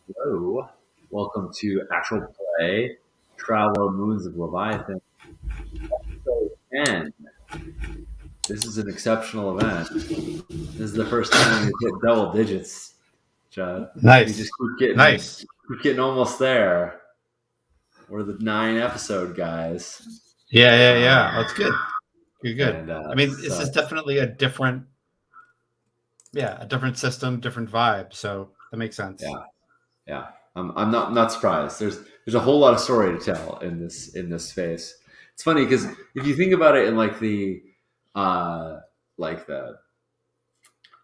Hello, welcome to Actual Play, Traveler Moons of Leviathan, episode 10. This is an exceptional event. This is the first time we hit double digits, Judd. We Nice. just keep getting almost there. We're the 9 episode guys. Yeah. Um, Oh, it's good. Good. and I mean, this is so, definitely a different system, different vibe. So that makes sense. yeah, yeah. I'm not surprised. There's a whole lot of story to tell in this space. It's funny because if you think about it in uh, like the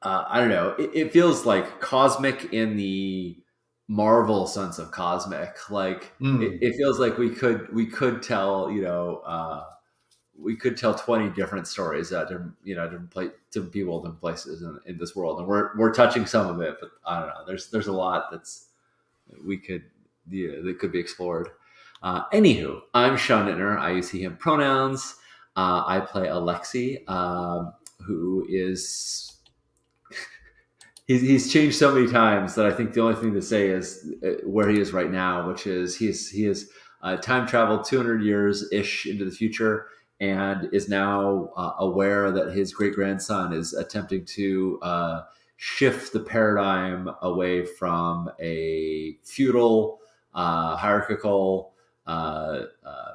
I don't know. It feels like cosmic in the Marvel sense of cosmic. Like Mm, it feels like we could tell we could tell 20 different stories at different people, different places in this world, and we're touching some of it, but I don't know. There's a lot we could that could be explored. Anywho, I'm Sean Nittner. I use he him pronouns. I play Alexi, who is he's changed so many times that I think the only thing to say is where he is right now, which is he is time traveled 200 years ish into the future and is now aware that his great grandson is attempting to shift the paradigm away from a feudal hierarchical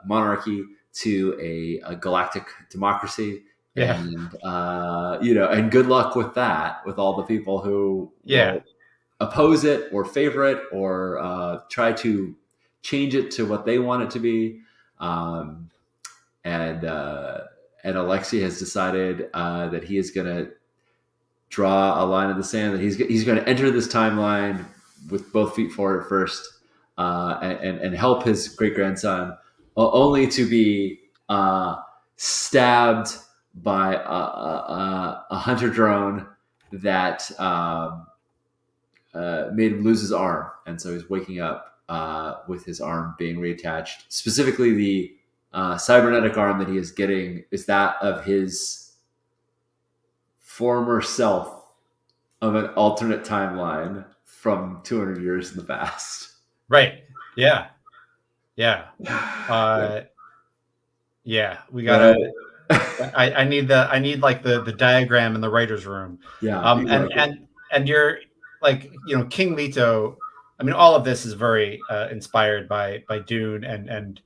monarchy to a galactic democracy, yeah. and and good luck with that with all the people who Yeah. will oppose it or favor it or try to change it to what they want it to be. um, and and Alexi has decided that he is going to draw a line in the sand, that he's going to enter this timeline with both feet forward first, and help his great grandson, only to be stabbed by a hunter drone that made him lose his arm, and so he's waking up with his arm being reattached. Specifically, the cybernetic arm that he is getting is that of his former self of an alternate timeline from 200 years in the past. Right. Yeah. Yeah. Yeah. Uh, yeah. We Right. gotta. I need like the diagram in the writers' room. Yeah, And exactly. you're like King Leto. I mean, all of this is very inspired by Dune, and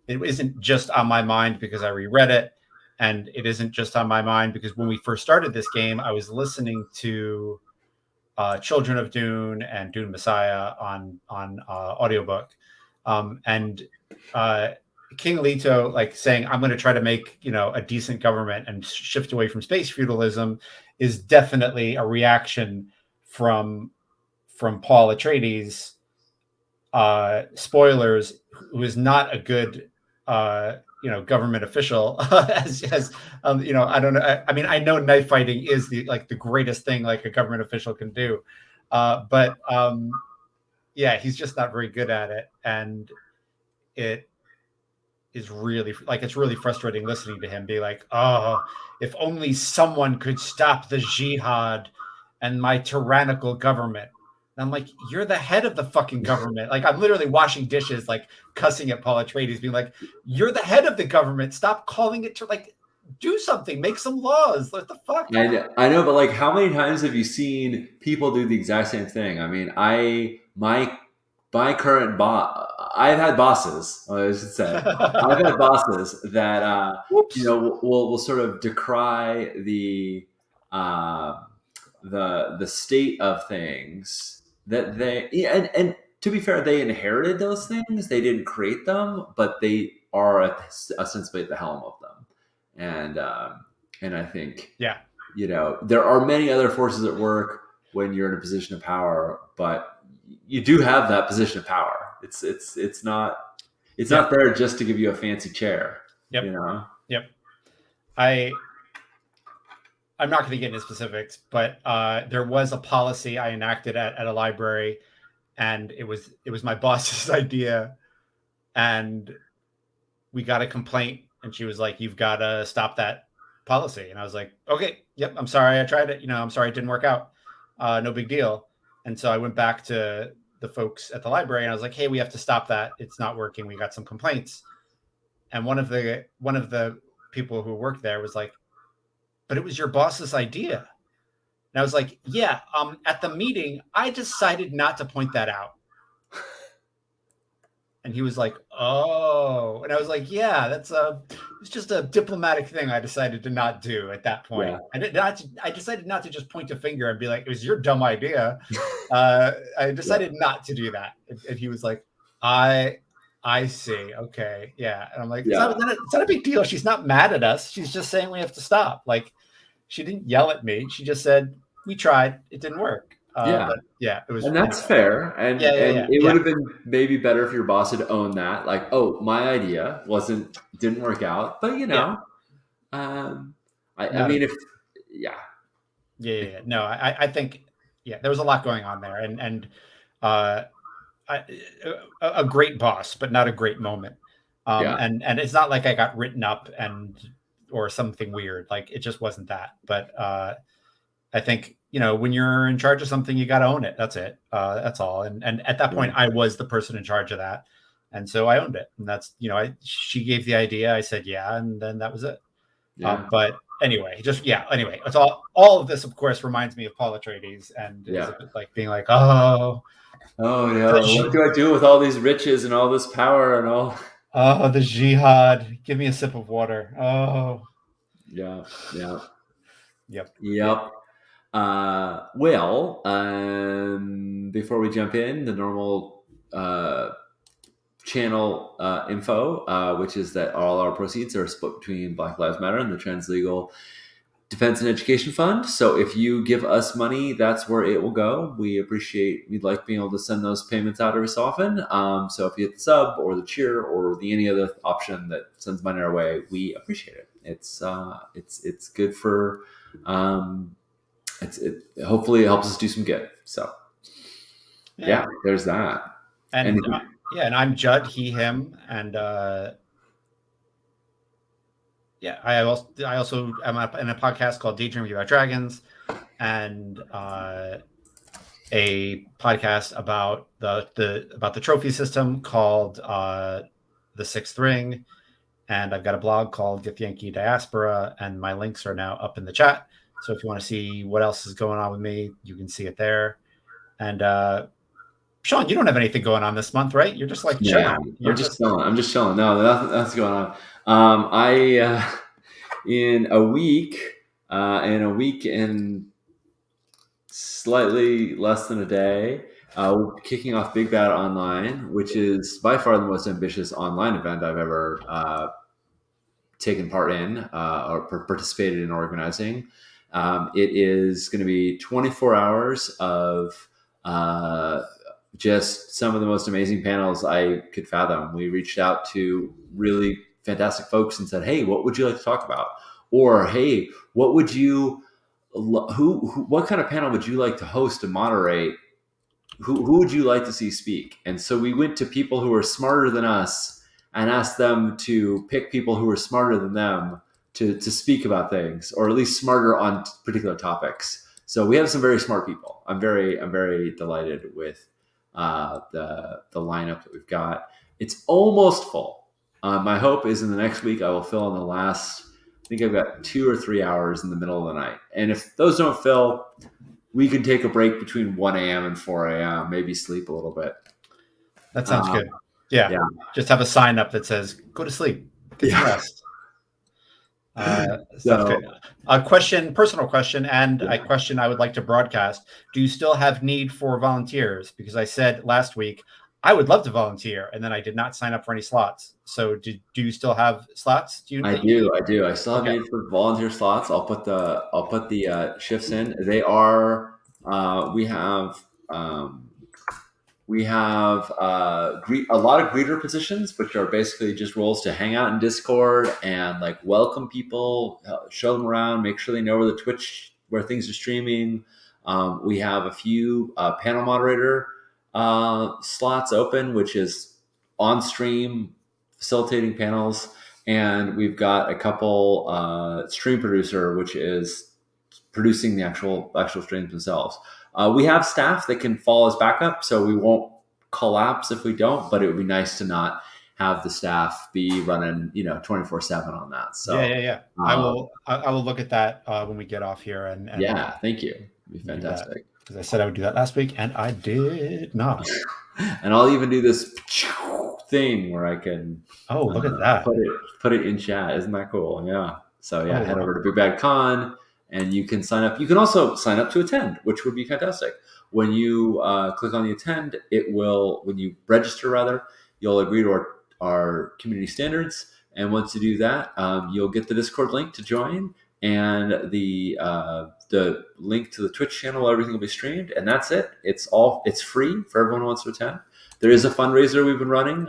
it isn't just on my mind because I reread it, and it isn't just on my mind because when we first started this game, I was listening to Children of Dune and Dune Messiah on audiobook, and uh, King Leto like saying I'm going to try to make a decent government and shift away from space feudalism is definitely a reaction from Paul Atreides. Spoilers, who is not a good government official. As I don't know. I mean, I know knife fighting is the greatest thing like a government official can do, but yeah, he's just not very good at it, and it is really like it's really frustrating listening to him be like, oh, if only someone could stop the jihad and my tyrannical government. And I'm like, you're the head of the fucking government. Like, I'm literally washing dishes, like cussing at Paul Atreides, being like, you're the head of the government. Stop calling it to like do something, make some laws. What the fuck? I know, but like, how many times have you seen people do the exact same thing? I mean, my current boss. I've had bosses. I should say, I've had bosses that Whoops. will sort of decry uh, the state of things that they, yeah, and to be fair, they inherited those things. They didn't create them, but they are ostensibly at the helm of them, and I think Yeah. there are many other forces at work when you're in a position of power, but you do have that position of power. It's not Yep. there just to give you a fancy chair, you Yep. know. Yep. I I'm not going to get into specifics, but there was a policy I enacted at a library, and it was my boss's idea, and we got a complaint, and she was like, "You've got to stop that policy," and I was like, "Okay, yep, I'm sorry, I tried it. I'm sorry it didn't work out. No big deal." And so I went back to the folks at the library, and I was like, hey, we have to stop that. It's not working. We got some complaints. And one of the people who worked there was like, but it was your boss's idea. And I was like, yeah, at the meeting, I decided not to point that out. And he was like, oh. And I was like, yeah, it's just a diplomatic thing I decided to not do at that point. Yeah. I decided not to just point a finger and be like, it was your dumb idea. I Yeah. decided not to do that. And he was like, I see. Okay. Yeah. And I'm like, Yeah. it's not a big deal. She's not mad at us. She's just saying we have to stop. Like, she didn't yell at me. She just said, we tried. It didn't work. Yeah. But yeah, it was And that's anyway. fair. Yeah. Yeah. And Yeah. it would Yeah. have been maybe better if your boss had owned that. Like, oh, my idea didn't work out. But Yeah. um, I Not a mean, big if yeah, Yeah. No, I think, yeah, there was a lot going on there, and uh, I, a great boss, but not a great moment. yeah, And it's not like I got written up or something weird. Like, it just wasn't that. But I think, when you're in charge of something, you got to own it. That's it. That's all. And at that yeah, point, I was the person in charge of that, and so I owned it. And that's, she gave the idea. I said yeah, and then that was it. yeah, But anyway, anyway, it's all of this, of course, reminds me of Paul Atreides, and is yeah. a bit like being like, oh, Oh the, no, what j- do I do with all these riches and all this power and all? oh, the jihad. Give me a sip of water. Oh, Yeah, yeah, yep, yeah, yep. Well, before we jump in, the normal channel info, which is that all our proceeds are split between Black Lives Matter and the Trans Legal Defense and Education Fund. So if you give us money, that's where it will go. We'd like being able to send those payments out every so often. So if you hit the sub or the cheer or any other option that sends money our way, we appreciate it. It's good for, it hopefully it helps us do some good. So yeah. yeah, there's that. And Anything? yeah, and I'm Judd, he, him, and yeah, I also am in a podcast called Daydreaming About Dragons, and a podcast about the trophy system called The Sixth Ring, and I've got a blog called Get the Yankee Diaspora, and my links are now up in the chat. So if you want to see what else is going on with me, you can see it there. And Sean, you don't have anything going on this month, right? You're just like Yeah, chilling. You're I'm just just chilling. I'm just chilling. No, nothing's going on. I in a week, and slightly less than a day, we're kicking off Big Bad Online, which is by far the most ambitious online event I've ever taken part in or participated in organizing. It is going to be 24 hours of just some of the most amazing panels I could fathom. We reached out to really fantastic folks and said, "Hey, what would you like to talk about?" Or, "Hey, what would you what kind of panel would you like to host and moderate? Who would you like to see speak?" And so we went to people who are smarter than us and asked them to pick people who are smarter than them to speak about things, or at least smarter on particular topics. So we have some very smart people. I'm very delighted with the lineup that we've got. It's almost full. My hope is in the next week I will fill in the last. I think I've got 2 or 3 hours in the middle of the night, and if those don't fill, we can take a break between 1 a.m. and 4 a.m. Maybe sleep a little bit. That sounds Um, good. Yeah, yeah, just have a sign up that says "Go to sleep, get some yeah. rest." Sounds So good. A question, personal question, and yeah, a question I would like to broadcast. Do you still have need for volunteers? Because I said last week I would love to volunteer, and then I did not sign up for any slots. So do you still have slots? Do you I think? do. I do. I still have Okay. need for volunteer slots. I'll put the shifts in. They are. We have. We have a lot of greeter positions, which are basically just roles to hang out in Discord and like welcome people, show them around, make sure they know where things are streaming. We have a few panel moderator slots open, which is on stream facilitating panels, and we've got a couple stream producer, which is producing the actual streams themselves. We have staff that can fall as backup, so we won't collapse if we don't. But it would be nice to not have the staff be running 24/7 on that. Yeah, So yeah, yeah. um, I will look at that when we get off here yeah, thank you. It'd be do that, fantastic. because I said I would do that last week and I did not. And I'll even do this thing where I can Oh, look at that. put it in chat. Isn't that cool? Yeah. So yeah, Oh, head over wow. to Big Bad Con and you can sign up. You can also sign up to attend, which would be fantastic. When you click on the attend, it will, when you register rather, you'll agree to our community standards. And once you do that, you'll get the Discord link to join and the link to the Twitch channel. Everything will be streamed, and that's it. It's free for everyone who wants to attend. There is a fundraiser we've been running.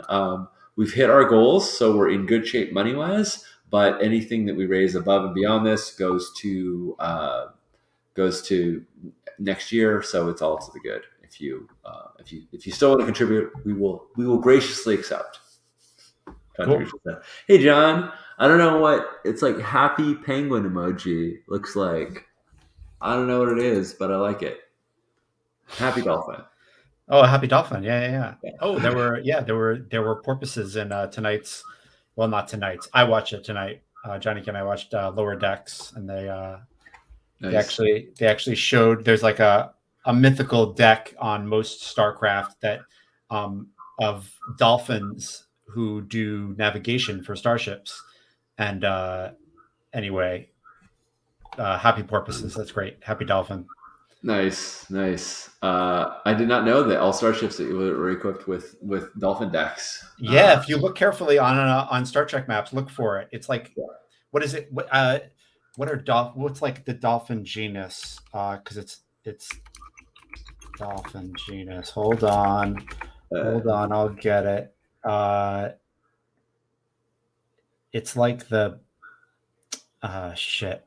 We've hit our goals, so we're in good shape money wise. But anything that we raise above and beyond this goes to next year. So it's all to the good. If you still want to contribute, we will graciously accept. Cool. Hey John, I don't know what it's like. Happy penguin emoji looks like. I don't know what it is, but I like it. Happy dolphin. Oh, a happy dolphin. Yeah, yeah, yeah. Yeah. Oh, there were porpoises in tonight's. Well, not tonight's. I watched it tonight. Johnny and I watched Lower Decks, and Nice. they actually showed there's like a mythical deck on most StarCraft that of dolphins who do navigation for starships. And anyway, happy porpoises. That's great. Happy dolphin. Nice. I did not know that all starships were equipped with dolphin decks. Yeah, if you look carefully on Star Trek maps, look for it. It's like, what is it? What's like the dolphin genus? Because it's dolphin genus. Hold on, I'll get it. It's like the shit.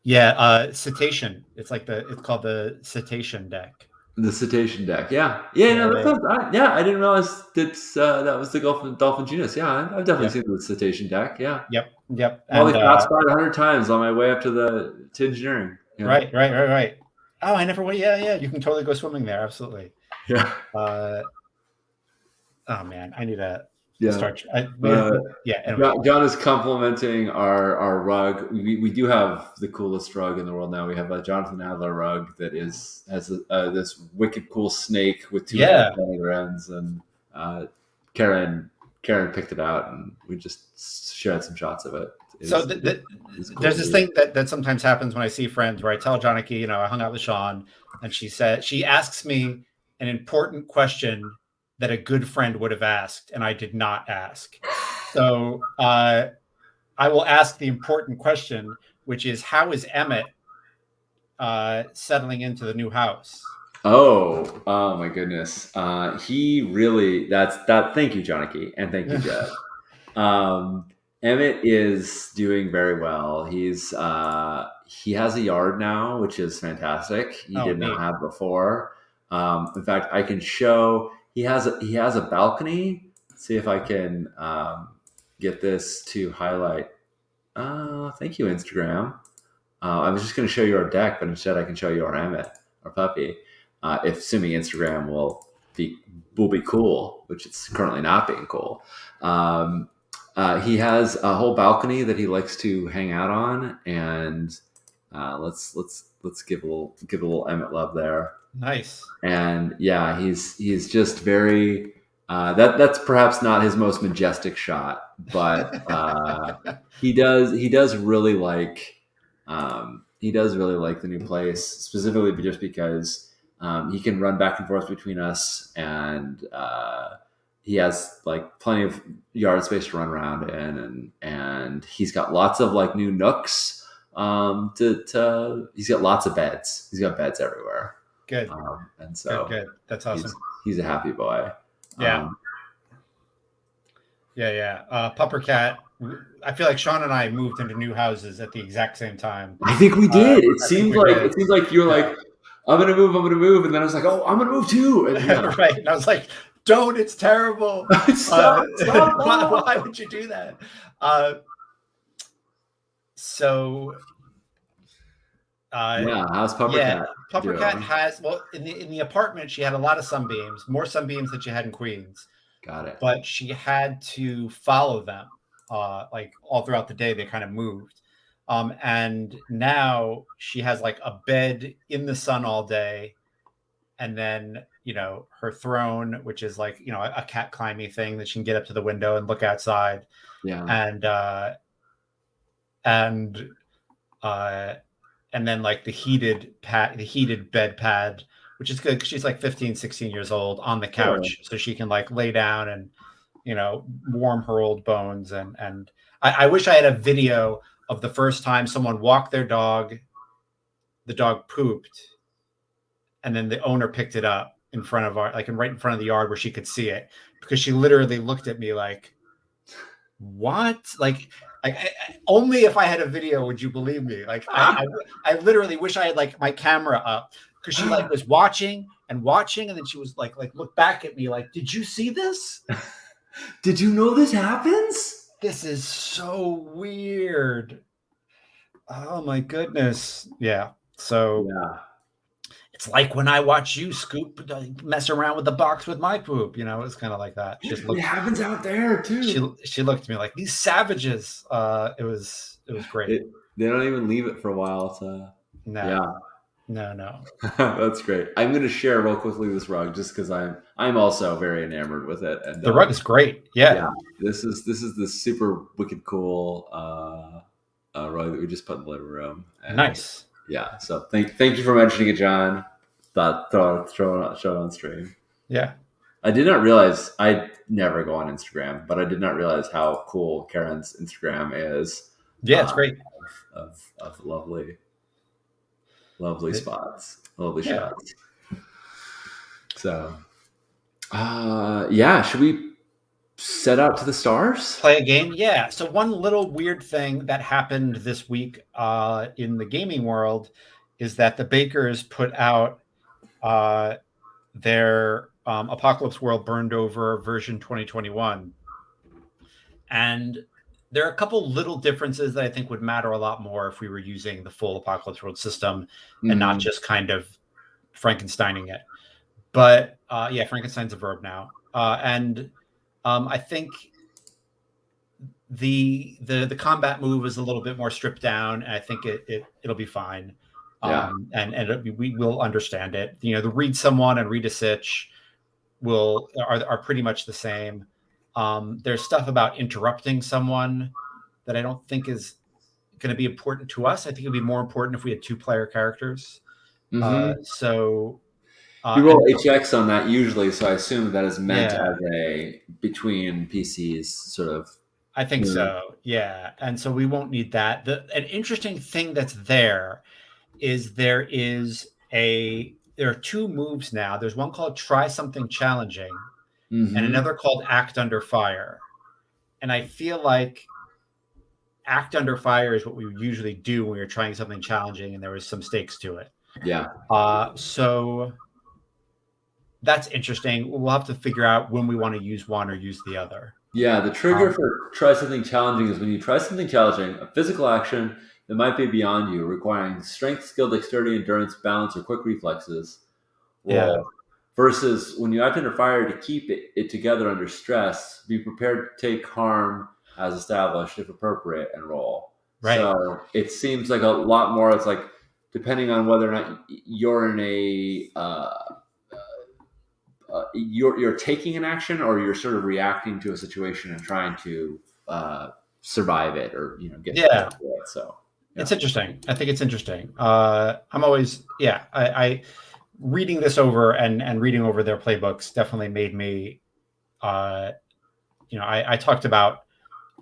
Yeah, cetacean. It's called the cetacean deck. The cetacean deck. Yeah. No, that Yeah, sounds. I didn't realize that was the dolphin genus. Yeah, I've definitely yep, seen the cetacean deck. Yeah. yep. Probably And passed by 100 times on my way up to engineering. Yeah. right. Oh, I never went. Yeah. You can totally go swimming there. Absolutely. Yeah. Oh man, I need a Yeah. start. Anyway. John is complimenting our rug. We do have the coolest rug in the world now. We have a Jonathan Adler rug that has this wicked cool snake with two heads on either ends, and Karen picked it out, and we just shared some shots of it. Cool. There's this thing that sometimes happens when I see friends where I tell Johnny, I hung out with Sean, and she asks me an important question that a good friend would have asked, and I did not ask. So I will ask the important question, which is, how is Emmett settling into the new house? Oh my goodness. He really thank you, Johnny, and thank you, Jed. Emmett is doing very well. He has a yard now, which is fantastic. He did not have before. In fact, I can show he has a balcony. Let's see if I can get this to highlight. Thank you, Instagram. I was just going to show you our deck, but instead I can show you our Emmett, our puppy. If assuming Instagram will be cool, which it's currently not being cool. He has a whole balcony that he likes to hang out on, and let's give a little Emmett love there. Nice. And yeah, he's just very. That's perhaps not his most majestic shot, but he does really like the new place, specifically just because he can run back and forth between us, and he has like plenty of yard space to run around in, and he's got lots of like new nooks. He's got lots of beds. He's got beds everywhere. Good. And so good. That's awesome. He's a happy boy. Yeah. Pupper Cat. I feel like Sean and I moved into new houses at the exact same time. I think we did. It seems like you were like, I'm gonna move, and then I was like, oh, I'm gonna move too. And, right. And I was like, don't, it's terrible. Stop. Why would you do that? Uh, Yeah, how's Pupper yeah, Cat Puffer Cat doing? has, well, in the apartment she had a lot of sunbeams, more sunbeams than she had in Queens, Got it. but she had to follow them like all throughout the day. They kind of moved. And now she has like a bed in the sun all day, and then her throne, which is like a cat climbing thing that she can get up to the window and look outside, Yeah. and and uh and then like the heated bed pad, which is good because she's like 15, 16 years old, on the Sure. couch, so she can like lay down and warm her old bones. And I wish I had a video of the first time someone walked their dog, the dog pooped, and then the owner picked it up in front of our, like, right in front of the yard where she could see it, because she literally looked at me like, what? Only if I had a video would you believe me. Like I literally wish I had like my camera up, because she like was watching and watching, and then she was like look back at me like, did you see this? Did you know this happens? This is so weird. Oh my goodness. Yeah. So Yeah. it's like when I watch you scoop mess around with the box with my poop. It's kind of like that. She just It looked. happens out there She too. she looked at me like, these savages. It was great. They don't even leave it for a while. No, Yeah. no. That's great. I'm going to share real quickly this rug just because I'm also very enamored with it. And The rug is great. Yeah. yeah, this is the super wicked cool rug that we just put in the living room. And Nice. yeah, so thank you for mentioning it, John. Thought throw it on stream. Yeah. I did not realize, I never go on Instagram, but I did not realize how cool Karen's Instagram is. Yeah, it's Uh, great. of lovely spots, lovely Yeah. shots. So, yeah, should we set out to the stars? Play a game. Yeah. So one little weird thing that happened this week in the gaming world is that the bakers put out their Apocalypse World Burned Over version 2021. And there are a couple little differences that I think would matter a lot more if we were using the full Apocalypse World system and not Mhm. just kind of Frankensteining it. But yeah, Frankenstein's a verb now. And I think the combat move is a little bit more stripped down, and I think it'll be fine. Yeah. And we will understand it. The read someone and read a sitch are pretty much the same. There's stuff about interrupting someone that I don't think is going to be important to us. I think it'd be more important if we had 2-player characters. Hmm. So You and roll HX on that usually, so I assume that is meant yeah, as a between PCs sort of I think move. so. Yeah, and so we won't need that. An interesting thing that's there is there are 2 moves now. There's one called Try Something Challenging, and Hmm. another called Act Under Fire. And I feel like Act Under Fire is what we would usually do when we were trying something challenging and there was some stakes to it. Yeah. So that's interesting. We'll have to figure out when we want to use one or use the other. Yeah, the trigger for try something challenging is when you try something challenging, a physical action that might be beyond you, requiring strength, skill, dexterity, endurance, balance, or quick reflexes Yeah. roll. Versus when you act under fire to keep it together under stress, be prepared to take harm as established if appropriate and roll. Right. So it seems like a lot more. It's like depending on whether or not you're in a you're taking an action or you're sort of reacting to a situation and trying to survive it or get Yeah. through it. So yeah, It's interesting. I think it's interesting. I'm always, yeah, I reading this over and reading over their playbooks definitely made me, I talked about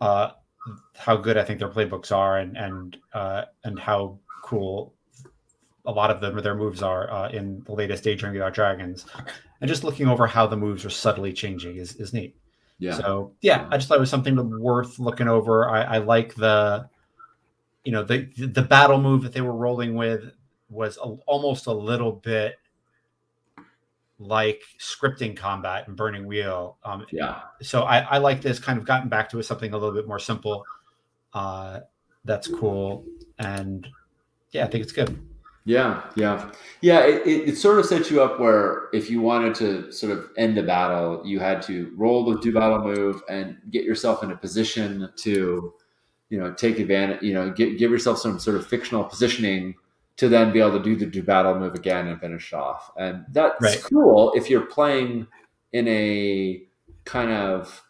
uh, how good I think their playbooks are, and how cool a lot of their moves are in the latest Daydream Without Dragons, and just looking over how the moves are subtly changing is neat. yeah, So yeah, I just thought it was something worth looking over. I like the battle move that they were rolling with was almost a little bit like scripting combat and Burning Wheel. yeah. So I like this, kind of gotten back to something a little bit more simple. That's cool, and yeah, I think it's good. Yeah. It sort of sets you up where if you wanted to sort of end a battle, you had to roll the do battle move and get yourself in a position to, take advantage. Give yourself some sort of fictional positioning to then be able to do the do battle move again and finish off. And that's Right. cool if you're playing in a kind of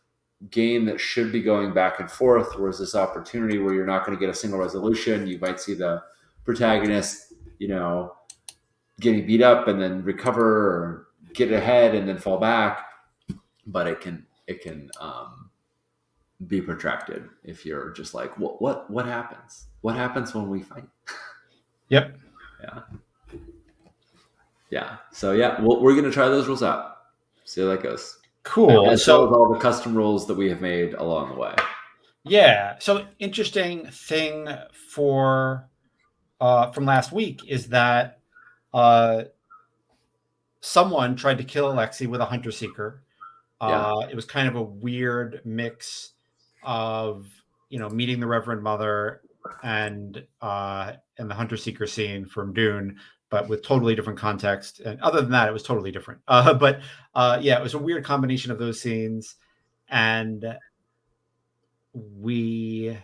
game that should be going back and forth. Whereas this opportunity where you're not going to get a single resolution, you might see the protagonist, getting beat up and then recover or get ahead and then fall back. But it can be protracted if you're just like, what happens? What happens when we fight? Yep. Yeah, yeah. So yeah, we're gonna try those rules out. See how that goes, Cool. as well as So all the custom rules that we have made along the way. yeah. So interesting thing for from last week is that uh, someone tried to kill Alexei with a hunter seeker. Yeah. It was kind of a weird mix of meeting the Reverend Mother and the hunter seeker scene from Dune, but with totally different context. And other than that, it was totally different. But yeah, it was a weird combination of those scenes, and we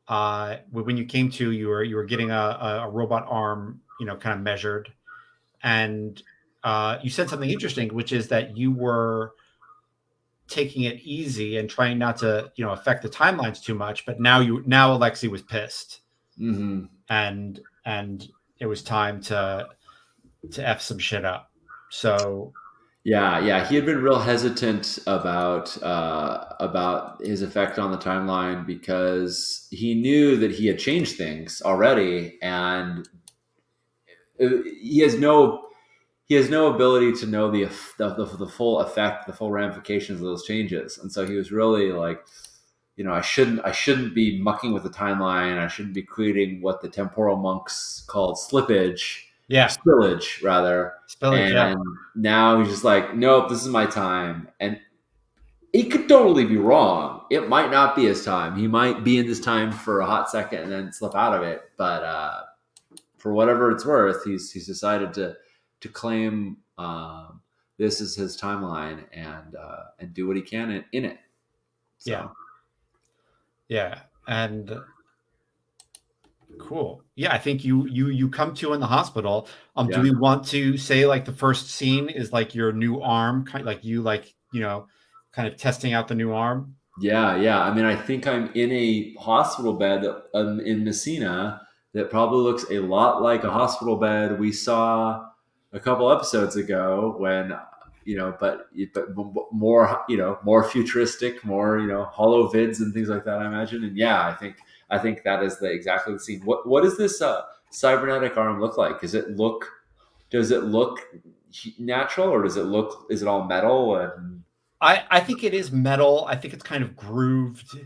when you came to, you were getting a robot arm, kind of measured, and you said something interesting, which is that you were taking it easy and trying not to affect the timelines too much, but now Alexi was pissed, Mm-hmm. and it was time to f some shit up. So Yeah. He had been real hesitant about his effect on the timeline because he knew that he had changed things already, and he has no ability to know the full effect, the full ramifications of those changes. And so he was really like, I shouldn't be mucking with the timeline. I shouldn't be creating what the temporal monks called slippage, or yeah, spillage rather. spillage. Yeah, And now he's just like, nope, this is my time. And he could totally be wrong. It might not be his time. He might be in this time for a hot second and then slip out of it. But for whatever it's worth, he's decided to claim this is his timeline and do what he can in it. yeah, So yeah, and cool. Yeah, I think you come to in the hospital. Do yeah, we want to say like the first scene is like your new arm, kind of like kind of testing out the new arm? yeah. I mean, I think I'm in a hospital bed in Messina that probably looks a lot like a hospital bed we saw a couple episodes ago when but more more futuristic, more hollow vids and things like that, I imagine. And yeah, I think that is the exactly the scene. What does this cybernetic arm look like? Does it look natural, or is it all metal? And I think it is metal. I think it's kind of grooved.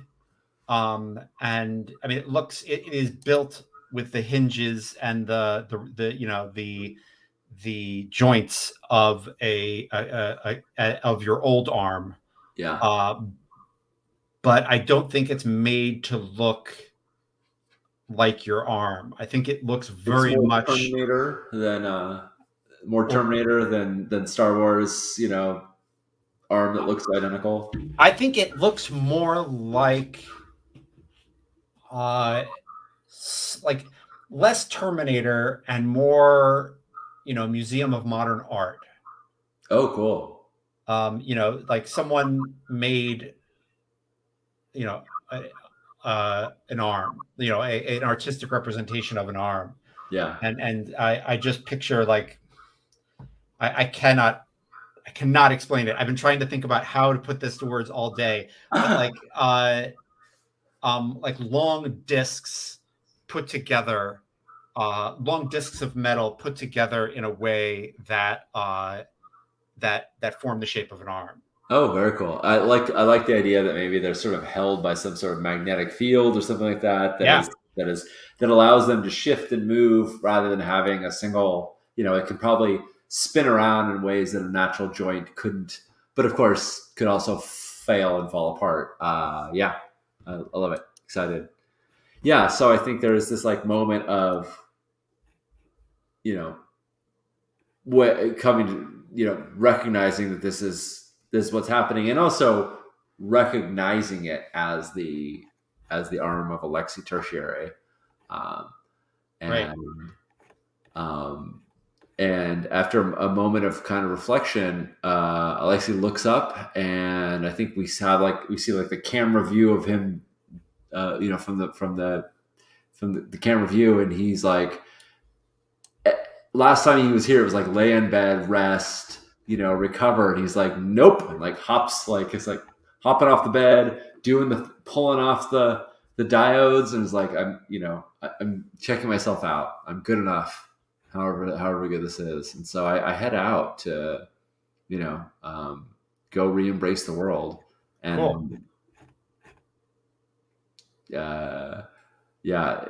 And I mean, it is built with the hinges and the joints of of your old arm. yeah, Uh, but I don't think it's made to look like your arm. I think it looks it's very much more or Terminator than Star Wars. Arm that looks identical. I think it looks more uh like less Terminator and more, Museum of Modern Art. Oh, cool. Like someone made, you know, a, an arm, an artistic representation of an arm, Yeah. and I just picture like I cannot explain it. I've been trying to think about how to put this to words all day, but like long discs put together, long discs of metal put together in a way that that form the shape of an arm. Oh, very cool. I like the idea that maybe they're sort of held by some sort of magnetic field or something like that Yeah, that allows them to shift and move rather than having a single. It can probably spin around in ways that a natural joint couldn't. But of course, could also fail and fall apart. Yeah, I love it. Excited. Yeah. So I think there's this like moment of you know, what coming to, recognizing that this is what's happening, and also recognizing it as the arm of Alexi Tertiary, um, Right. and um, and after a moment of kind of reflection, Alexi looks up, and I think we see like the camera view of him, from the camera view, and he's like, last time he was here, it was like lay in bed, rest, recover. And he's like, nope, and like hops, like it's like hopping off the bed, doing the pulling off the diodes, and it's like I'm checking myself out. I'm good enough, however good this is. And so I head out to go re-embrace the world, Cool. and uh, yeah,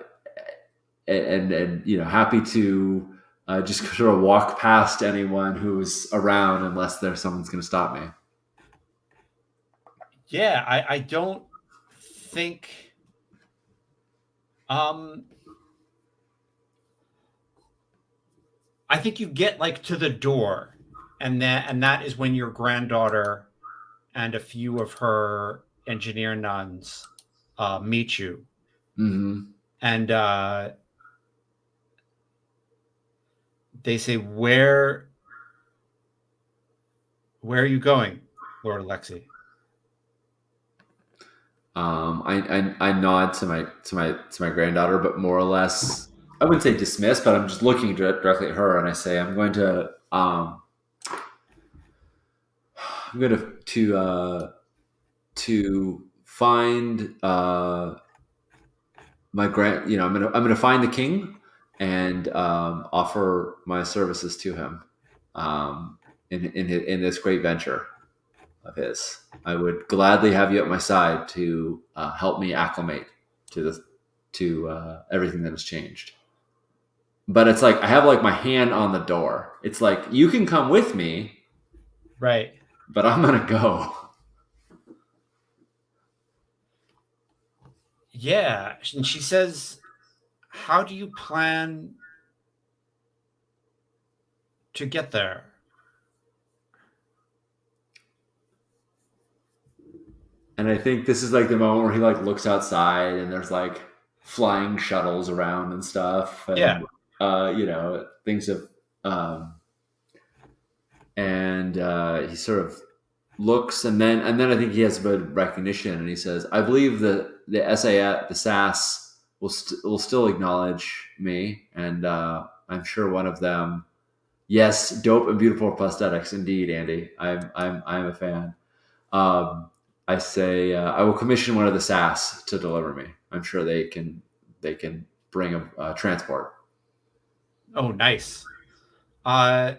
and happy to just sort of walk past anyone who's around unless there's someone's going to stop me. Yeah, I don't think um I think you get like to the door, and that is when your granddaughter and a few of her engineer nuns meet you. Mm-hmm. And they say, where are you going, Lord Alexi? I nod to my granddaughter, but more or less, I wouldn't say dismiss, but I'm just looking directly at her, and I say, I'm going to find my grand. I'm gonna find the king and offer my services to him, um, in this great venture of his. I would gladly have you at my side to help me acclimate to everything that has changed. But it's like I have like my hand on the door. It's like you can come with me, Right. but I'm gonna go. Yeah. And she says, how do you plan to get there? And I think this is like the moment where he like looks outside and there's like flying shuttles around and stuff, Yeah. and things of um, and he sort of looks, and then I think he has a bit of recognition, and he says, "I believe the SAS, the SAS will still acknowledge me, and I'm sure one of them." Yes, dope and beautiful prosthetics, indeed, Andy. I'm a fan. Um, I say I will commission one of the SAS to deliver me. I'm sure they can bring a transport. Oh, nice. Uh,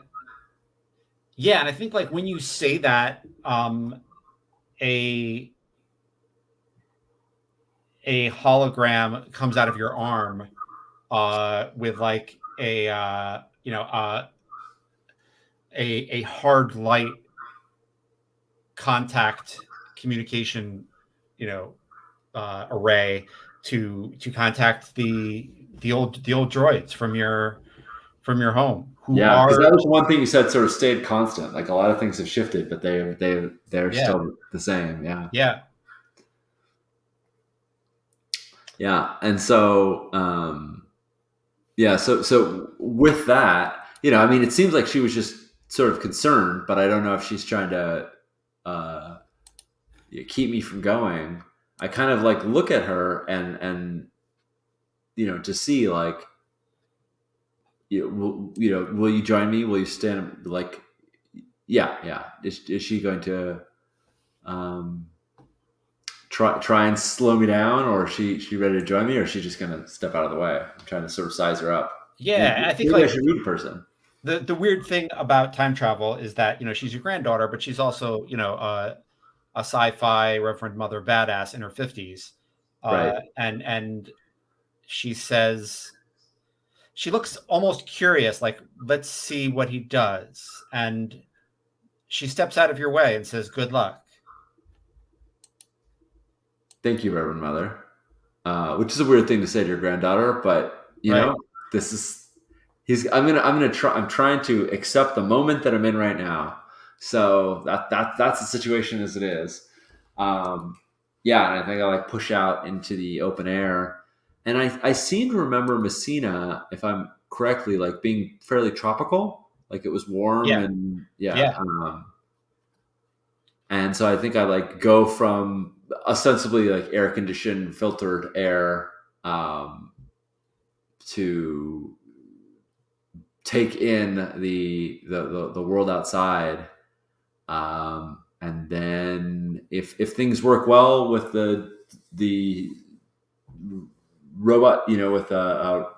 yeah. And I think like when you say that, a a hologram comes out of your arm with like a hard light contact communication, you know, array to contact the old droids from your home who Yeah, because that are was one thing you said sort of stayed constant. Like a lot of things have shifted, but they're yeah, still the same. Yeah, yeah, yeah. And so yeah, so with that, I mean, it seems like she was just sort of concerned, but I don't know if she's trying to uh, keep me from going. I kind of like look at her and to see like will you join me? Will you stand like yeah, yeah? Is she going to um, try and slow me down, or is she ready to join me, or is she just going to step out of the way? I'm trying to sort of size her up. Maybe, yeah. I think maybe I like should read a person. the weird thing about time travel is that she's your granddaughter, but she's also a sci-fi Reverend Mother badass in her 50s, Right. and she says she looks almost curious, like let's see what he does, and she steps out of your way and says, "Good luck." Thank you, Reverend Mother. Which is a weird thing to say to your granddaughter, but Right. this is I'm trying to accept the moment that I'm in right now. So that's the situation as it is. Um, yeah, and I think I like push out into the open air. And I seem to remember Messina, if I'm correctly, like being fairly tropical, like it was warm Yeah, and yeah. yeah, And so I think I like go from ostensibly like air conditioned, filtered air um, to take in the world outside. And then if things work well with the robot, with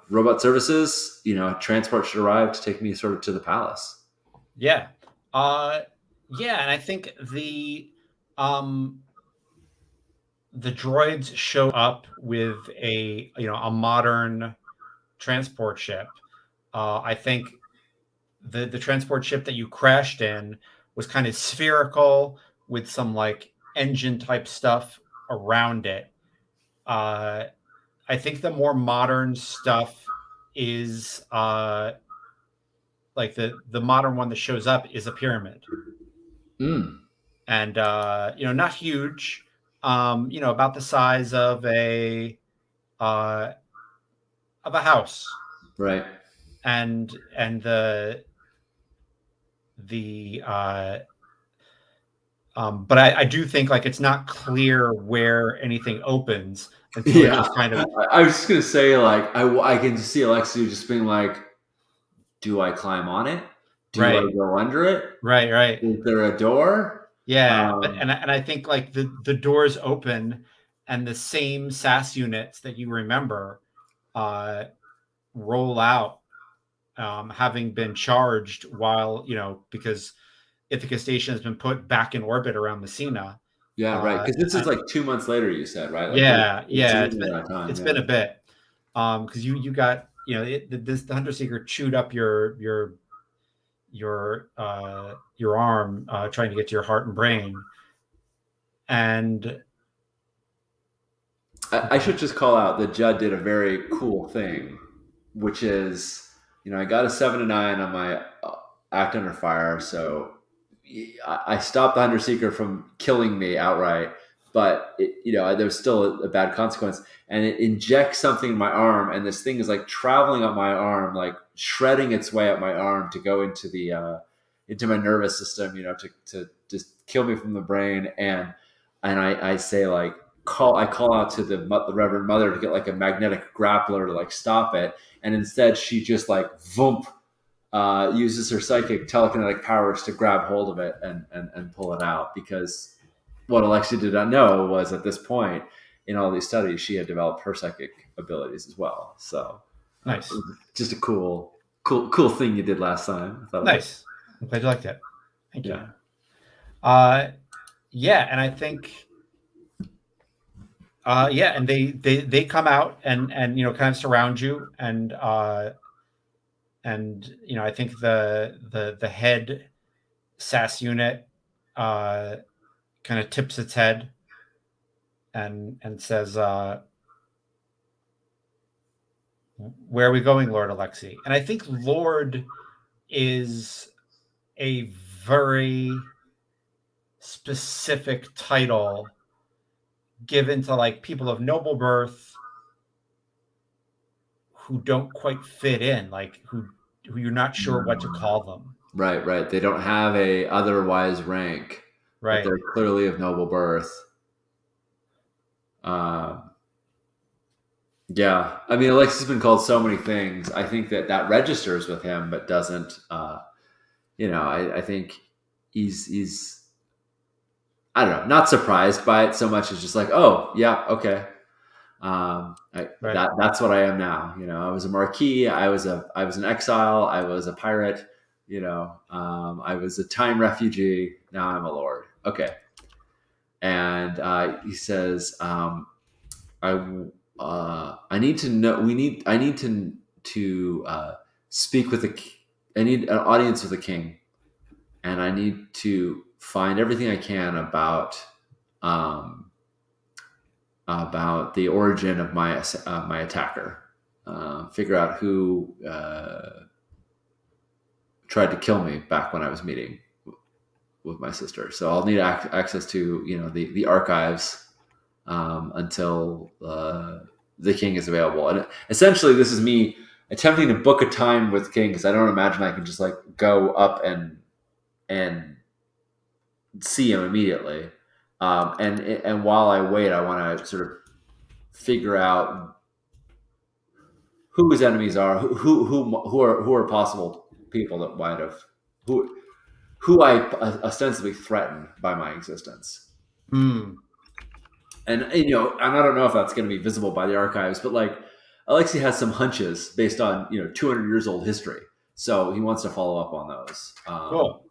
robot services, transport should arrive to take me sort of to the palace. yeah, uh, yeah. And I think um, the droids show up with a modern transport ship. I think the transport ship that you crashed in was kind of spherical with some like engine type stuff around it. Uh, I think the more modern stuff is like the modern one that shows up is a pyramid, Mm, and not huge, about the size uh, of a house, right. and the but I do think like it's not clear where anything opens until it Yeah, just kind of I was just gonna say like I can just see Alexia just being like, "Do I climb on it? Do I right, go under it? right, right. Is there a door?" Yeah, but Um, and I think like the doors open and the same SAS units that you remember uh, roll out, having been charged while because Ithaca Station has been put back in orbit around Messina. yeah, right. Uh, Because this is and like 2 months later. You said right, like yeah, it's a yeah, reasonable amount of time. it's been Yeah, a bit because you got the Hunter Seeker chewed up your arm trying to get to your heart and brain, and I should just call out that Judd did a very cool thing, which is, I got a 7 to 9 on my act under fire, so I stopped the hunter seeker from killing me outright, but there's still a bad consequence, and it injects something in my arm, and this thing is like traveling up my arm, like shredding its way up my arm to go into the into my nervous system, to just kill me from the brain, and I say like I call out to the Reverend Mother to get like a magnetic grappler to like stop it, and instead she just like voomp uses her psychic telekinetic powers to grab hold of it and pull it out, because what Alexia did not know was at this point in all these studies she had developed her psychic abilities as well. So nice, just a cool thing you did last time. I thought it was nice. I'm glad you liked it. Thank you. yeah. Uh, yeah, and I think yeah, and they come out and kind of surround you, and I think the head SAS unit uh, kind of tips its head and says, "Where are we going, Lord Alexei?" And I think Lord is a very specific title given to like people of noble birth who don't quite fit in, like who you're not sure what to call them. Right. They don't have a otherwise rank, but Right. they're clearly of noble birth. Uh, yeah, I mean, Alexis has been called so many things. I think that registers with him, but doesn't. I think he's I don't know, not surprised by it so much as just like, oh yeah, okay. Right. That's what I am now. I was a marquis. I was an exile. I was a pirate. I was a time refugee. Now I'm a lord. Okay, and he says, I need to know. I need to speak with I need an audience with the king, and I need to find everything I can um, about the origin of my attacker. Figure out who. tried to kill me back when I was meeting with my sister. So I'll need access to the archives until the king is available. And essentially, this is me attempting to book a time with king because I don't imagine I can just like go up and see him immediately. And while I wait, I want to sort of figure out who his enemies are, who are possible people that might have who I ostensibly threaten by my existence. Hmm. And and I don't know if that's going to be visible by the archives, but like Alexei has some hunches based on 200 years old history, so he wants to follow up on those. Cool.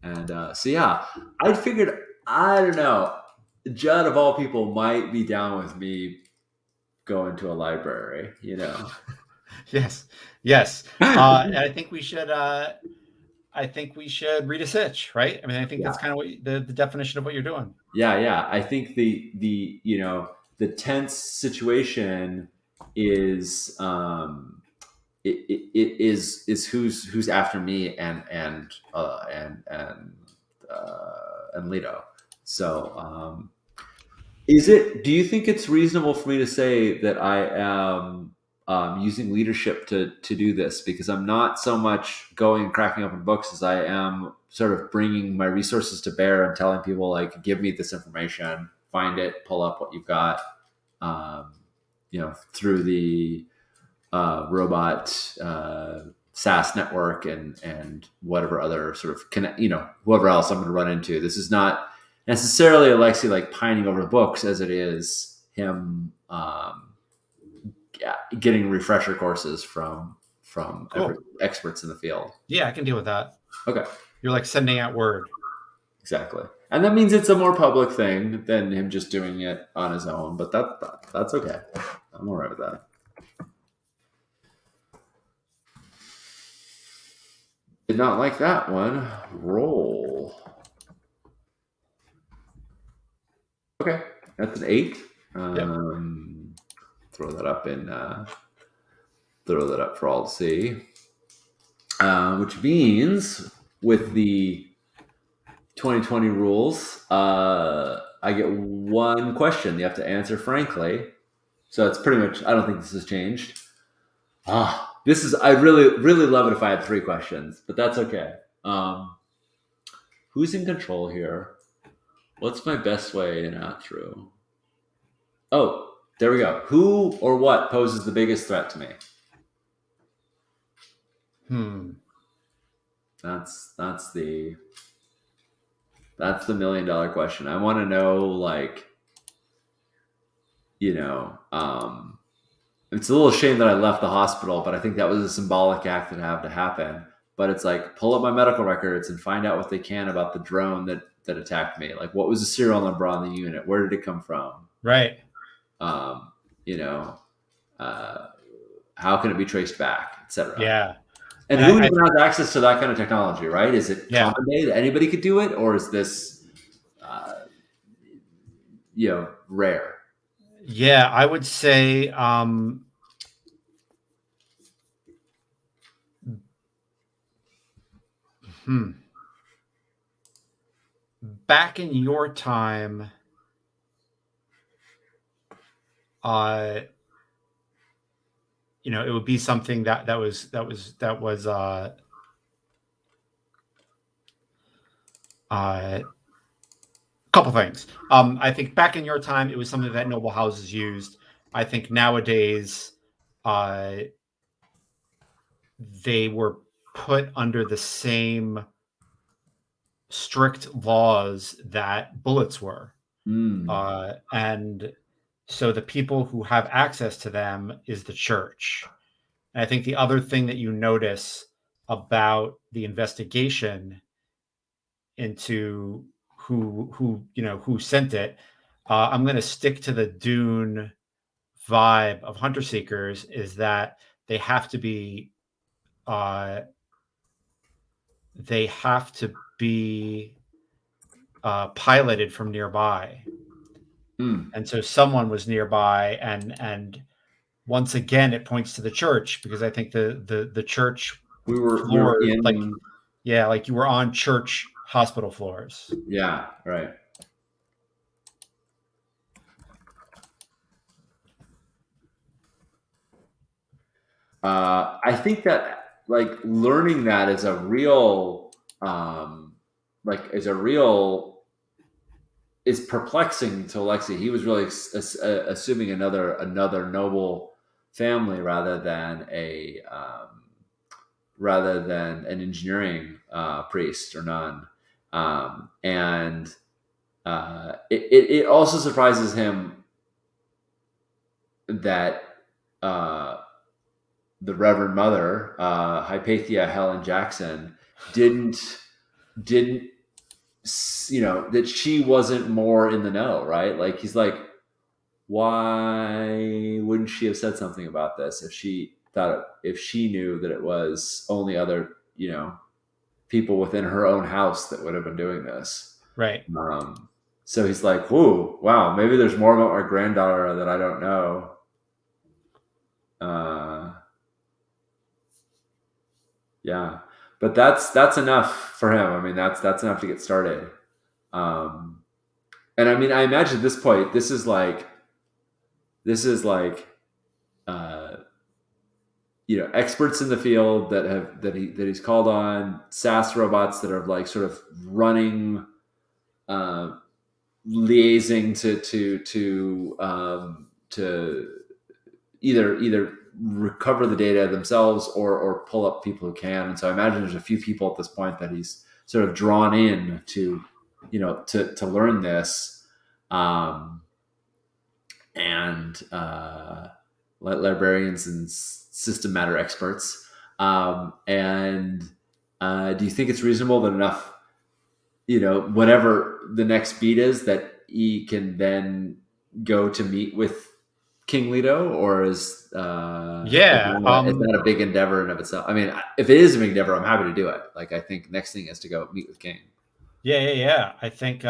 And so yeah, I figured, I don't know, Judd of all people might be down with me going to a library. Yes. Yes. And I think we should. I think we should read a sitch, right? I mean, I think Yeah. that's kind of what the definition of what you're doing. Yeah. I think the tense situation is it is who's after me and Leto. So do you think it's reasonable for me to say that I am using leadership to do this? Because I'm not so much going and cracking open books as I am sort of bringing my resources to bear and telling people, like, give me this information, find it, pull up what you've got, through the robot SaaS network and whatever other sort of whoever else I'm going to run into. This is not necessarily Alexei like pining over the books as it is him getting refresher courses from Cool. experts in the field. Yeah, I can deal with that. Okay, You're like sending out word. exactly, and that means it's a more public thing than him just doing it on his own. But that's okay. I'm all right with that. Did not like that one. Roll. Okay, that's an 8. Throw that up for all to see. Which means with the 2020 rules, I get one question you have to answer frankly. So it's pretty much, I don't think this has changed. I'd really love it if I had 3 questions, but that's okay. Who's in control here? What's my best way in out through? Oh, there we go. Who or what poses the biggest threat to me? That's the $1 million question. I want to know, like, it's a little shame that I left the hospital, but I think that was a symbolic act that had to happen. But it's like, pull up my medical records and find out what they can about the drone that attacked me. Like, what was the serial number on the unit? Where did it come from? Right. How can it be traced back, etc. Yeah. And who even has access to that kind of technology, right? Is it common day that anybody could do it, or is this, rare? Yeah, I would say back in your time, it would be something that was a couple things. I think back in your time, it was something that noble houses used. I think nowadays, they were put under the same strict laws that bullets were. And so the people who have access to them is the church. And I think the other thing that you notice about the investigation into who sent it, I'm going to stick to the Dune vibe of Hunter Seekers, is that they have to be piloted from nearby. And so someone was nearby, and once again it points to the church, because I think the church we were floors, like in. yeah, like you were on church hospital floors. Yeah, right. I think that like learning that is a real is a real is perplexing to Alexei. He was really assuming another noble family rather than an engineering priest or nun, and it also surprises him that uh, the Reverend Mother, Hypatia Helen Jackson, didn't didn't that she wasn't more in the know, right? Like he's like, why wouldn't she have said something about this if she knew that it was only other people within her own house that would have been doing this. Right. Um, so he's like, whoa, wow, maybe there's more about my granddaughter that I don't know. Uh, yeah, but that's enough for him. I mean, that's enough to get started. Um, and I mean, I imagine at this point, this is like uh, experts in the field that he's called on, SaaS robots that are like sort of running, uh, liaising to either recover the data themselves or pull up people who can. And so I imagine there's a few people at this point that he's sort of drawn in to learn this, um, and librarians and system matter experts. And do you think it's reasonable that enough, whatever the next beat is, that he can then go to meet with King Leto, or Yeah. is that a big endeavor in of itself? I mean, if it is a big endeavor, I'm happy to do it. Like, I think next thing is to go meet with King. Yeah, yeah, yeah. I think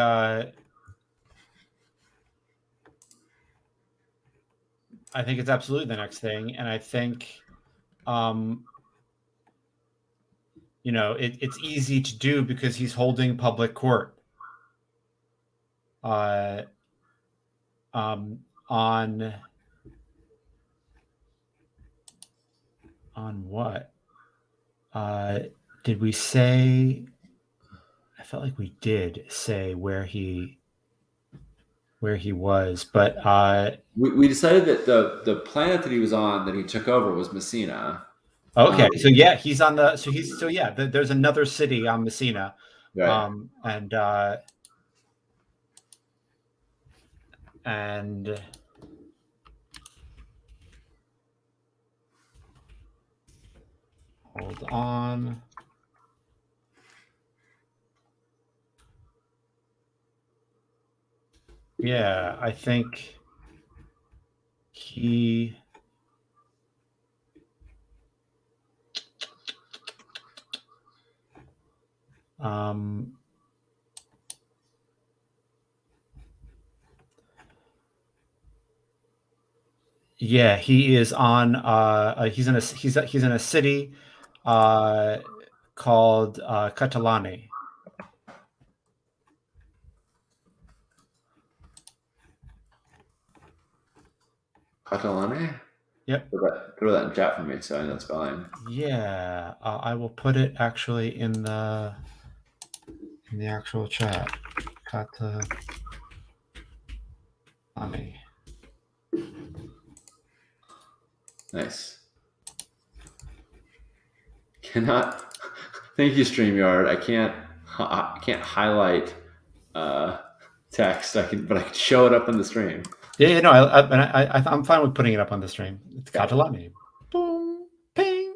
it's absolutely the next thing, and I think, um, it's easy to do because he's holding public court uh, um, on what? Uh, did we say? I felt like we did say where he was, but We decided that the planet that he was on that he took over was Messina. okay. Um, So yeah, he's on the. So yeah. There's another city on Messina, right. and and hold on. Yeah, I think he. Um, yeah, he is on. He's in a city uh, called Catalani. Catalane? Yep. Throw that in chat for me so I know the spelling. Yeah, I will put it actually in the actual chat. Catalani. Nice. Cannot. Thank you, StreamYard. I can't highlight uh, text. But I can show it up on the stream. Yeah, no, I'm fine with putting it up on the stream. It's Catalani. Boom, ping.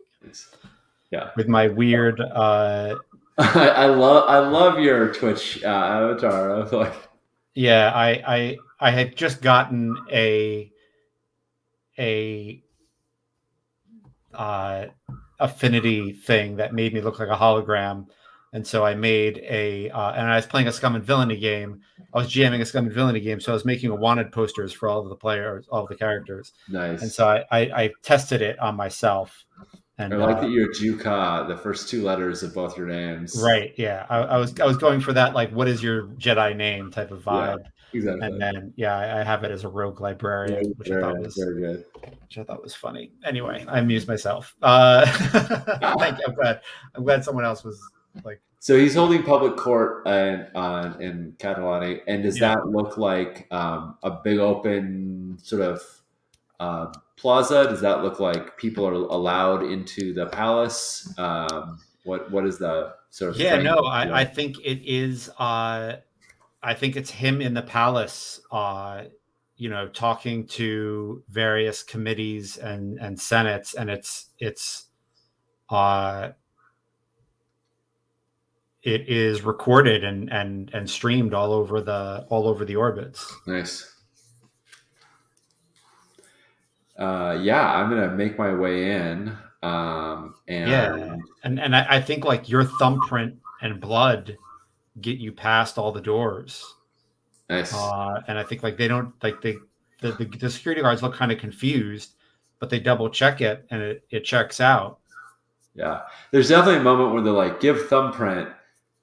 Yeah. With my weird. I love your Twitch avatar. I was like, Yeah, I had just gotten a affinity thing that made me look like a hologram, and so I made and I was playing a Scum and Villainy game. I was jamming a Scum and Villainy game, so I was making a wanted posters for all of the players, all of the characters, and nice. so I tested it on myself, I And like that you're Juka, the first two letters of both your names. right, yeah, I was going for that, like, what is your Jedi name type of Yeah, vibe. And exactly. then, yeah, I have it as a rogue librarian, which I thought Very, was very good. funny. Anyway, I amused myself. Thank you. I'm glad someone else was like, So he's holding public court in Catalonia, and does yeah, that look like a big open sort of plaza? Does that look like people are allowed into the palace? What is the sort of yeah. No, framework for I that? think it is. I think it's him in the palace. Talking to various committees and senates, and uh, it is recorded and streamed all over the orbits. Nice. Yeah, I'm gonna make my way in, Yeah, and and I think like your thumbprint and blood get you past all the doors. nice. And I think like they don't like the security guards look kind of confused, but they double check it and it checks out. Yeah, there's definitely a moment where they're like, "Give thumbprint,"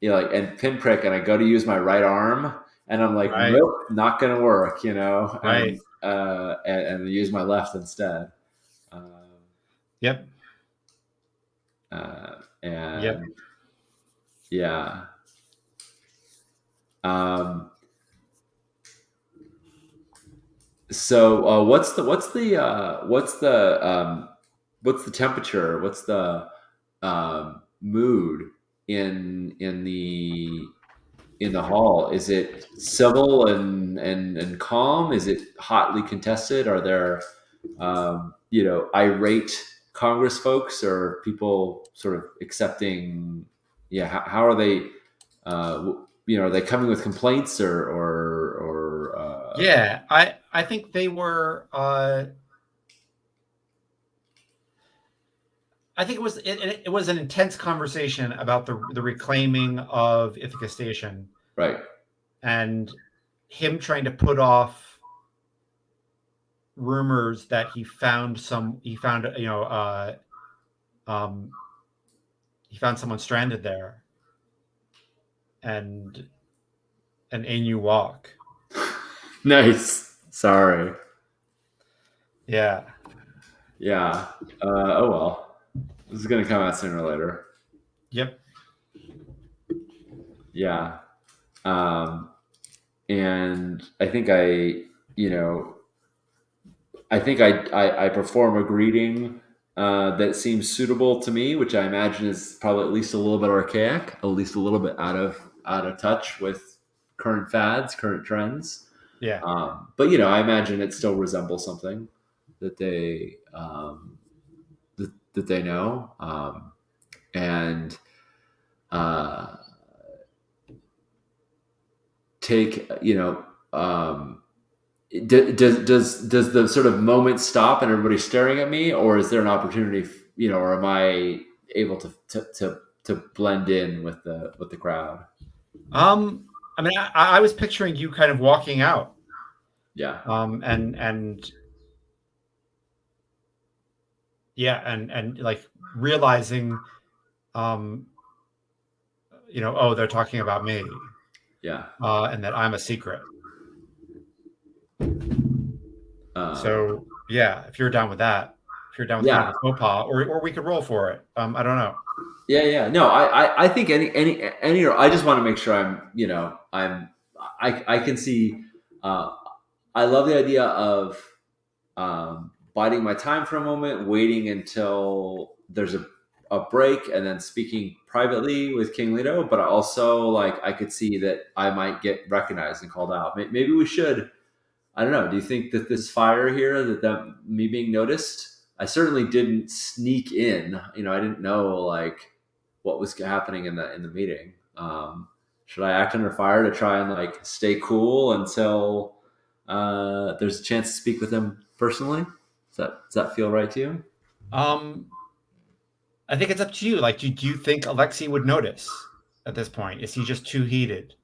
and pinprick, and I go to use my right arm, and I'm like, Right, "Nope, not gonna work," right. and use my left instead. Um, Yep, yep. and yeah, um, so what's the temperature? What's the mood in the hall? Is it civil and calm? Is it hotly contested? Are there irate Congress folks, or people sort of accepting? Yeah, how are they? Are they coming with complaints or Yeah, I think they were. I think it was an intense conversation about the reclaiming of Ithaca Station right? and him trying to put off rumors that um he found someone stranded there and an Inu walk. Nice. Sorry. Yeah. Yeah. Oh well. This is gonna come out sooner or later. Yep. Yeah. Um, and you know, I think I perform a greeting that seems suitable to me, which I imagine is probably at least a little bit archaic, at least a little bit out of touch with current fads, current trends. Yeah. But I imagine it still resembles something that they know, and uh, take does the sort of moment stop and everybody's staring at me, or is there an opportunity, or am I able to blend in with the crowd? I mean, I was picturing you kind of walking out, Yeah, and yeah, and like realizing, um, oh, they're talking about me, yeah. and that I'm a secret. um, So yeah, if you're down with that, if you're down with kind yeah, of a faux pas, or we could roll for it. I don't know. yeah. No, I think any I just want to make sure I can see. uh, I love the idea of biding my time for a moment, waiting until there's a break, and then speaking privately with King Leto. But also, like, I could see that I might get recognized and called out. Maybe we should. I don't know. Do you think that this fire here, that me being noticed? I certainly didn't sneak in. I didn't know like what was happening in the meeting. Should I act under fire to try and like stay cool until there's a chance to speak with them personally? Does that feel right to you? Um, I think it's up to you. Like, do you think Alexei would notice at this point? Is he just too heated?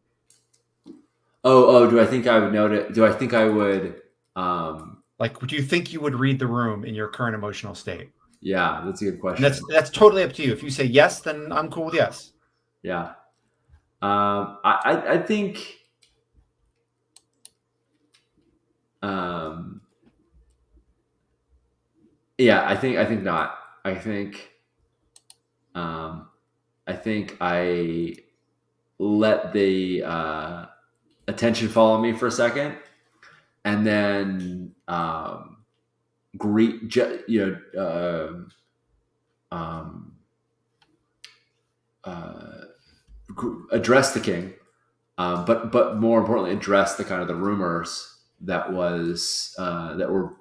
Oh. Do I think I would notice? Do I think I would? Um, Like, do you think you would read the room in your current emotional state? Yeah, that's a good And question. that's totally up to you. If you say yes, then I'm cool with yes. Yeah. I think um, yeah, I think not. I think um, I think I let the attention follow me for a second, and then greet um, uh, address the king, but more importantly, address the kind of the rumors that were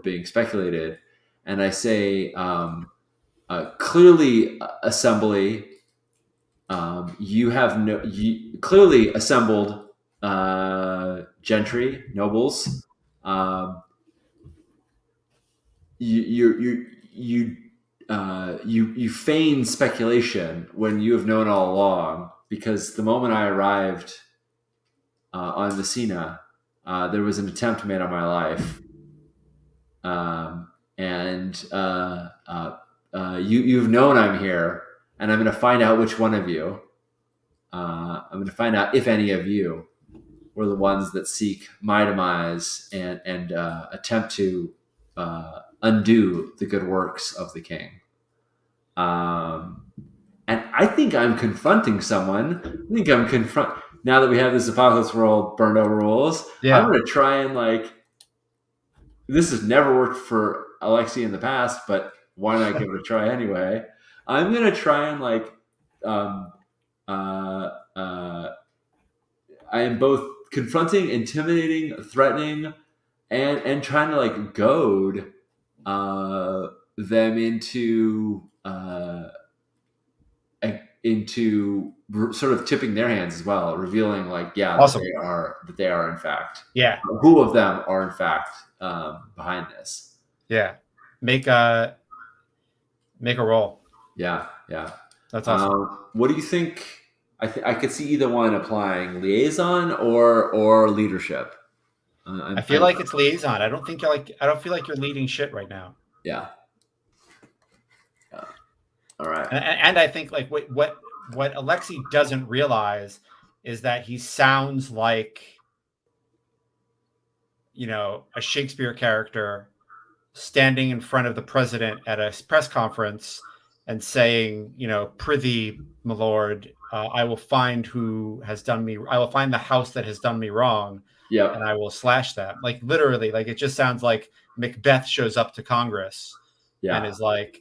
being speculated, and I say clearly, assembly, you have clearly assembled gentry, nobles. Um, you feign speculation when you have known all along, because the moment I arrived on Messina, there was an attempt made on my life, and you've known I'm here, and I'm going to find out which one of you. I'm going to find out if any of you were the ones that seek my demise and attempt to undo the good works of the king. And I think I'm confronting someone. I think I'm confront now that we have this apocalypse world burned over rules. I'm Yeah. going to try and this has never worked for Alexi in the past, but why not give it a try anyway? I'm going to try and um, uh, uh, I am both confronting, intimidating, threatening, and trying to goad them into sort of tipping their hands as well, revealing Awesome. that they are in fact, Yeah. who of them are in fact behind this. Yeah. Make a roll. Yeah, yeah. That's awesome. What do you think? I could see either one applying: liaison or leadership. I feel like it's liaison. I don't feel like you're leading shit right now. Yeah, yeah. All right. And I think like what Alexi doesn't realize is that he sounds like, a Shakespeare character standing in front of the president at a press conference and saying, "Prithee, my lord, I will find I will find the house that has done me wrong, and Yep. I will slash them." Like literally, like it just sounds like Macbeth shows up to Congress and Yeah. is like,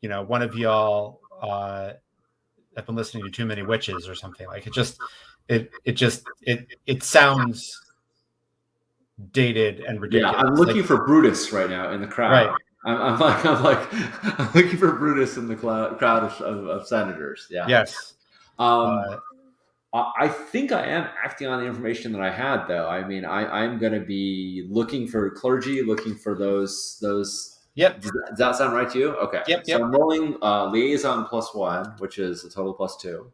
one of y'all have been listening to too many witches or something. Like it sounds dated and Yeah. I'm ridiculous. Like looking for Brutus right now in the crowd. right, I'm looking for Brutus in the crowd of senators. Yeah. yes, Um, uh, I think I am acting on the information that I had, though. I mean, I'm going to be looking for clergy, looking for those. yep, Does that sound right to you? Okay, yep, so yep. I'm rolling liaison +1, which is a total +2,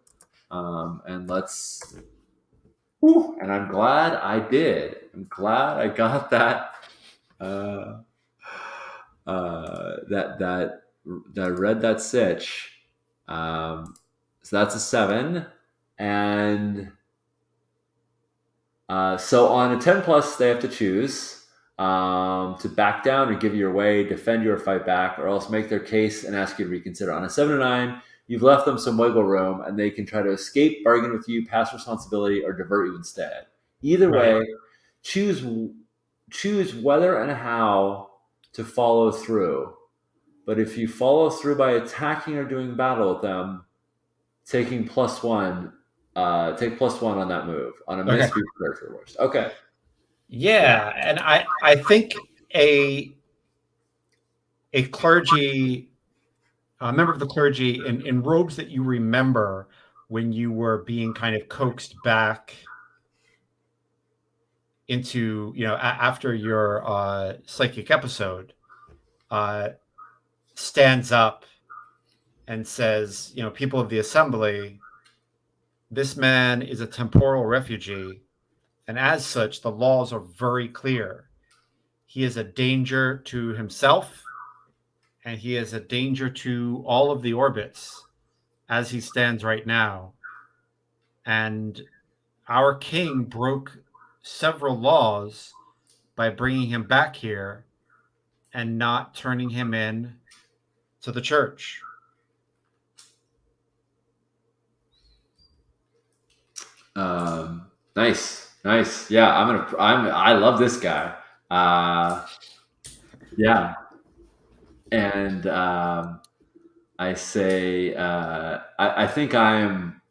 and let's. Whew, and I'm glad I did. I'm glad I got that. Uh, that I read that sitch. So that's a 7, and so on a 10 plus, they have to choose to back down or give you your way, defend you or fight back, or else make their case and ask you to reconsider. On a 7 to 9, you've left them some wiggle room and they can try to escape, bargain with you, pass responsibility, or divert you instead. Either Right. way, choose choose whether and how to follow through. But if you follow through by attacking or doing battle with them, taking +1, take +1 on that move. On a miss, Okay. be prepared for the worst. Okay. Yeah. Yeah, and I think a clergy, a member of the clergy in robes that you remember when you were being kind of coaxed back into, after your psychic episode, uh, stands up and says, "People of the assembly, this man is a temporal refugee, and as such, the laws are very clear. He is a danger to himself and he is a danger to all of the orbits as he stands right now. And our king broke several laws by bringing him back here and not turning him in to the church. Nice, nice. Yeah, I love this guy. Uh, yeah, and I say, I think I'm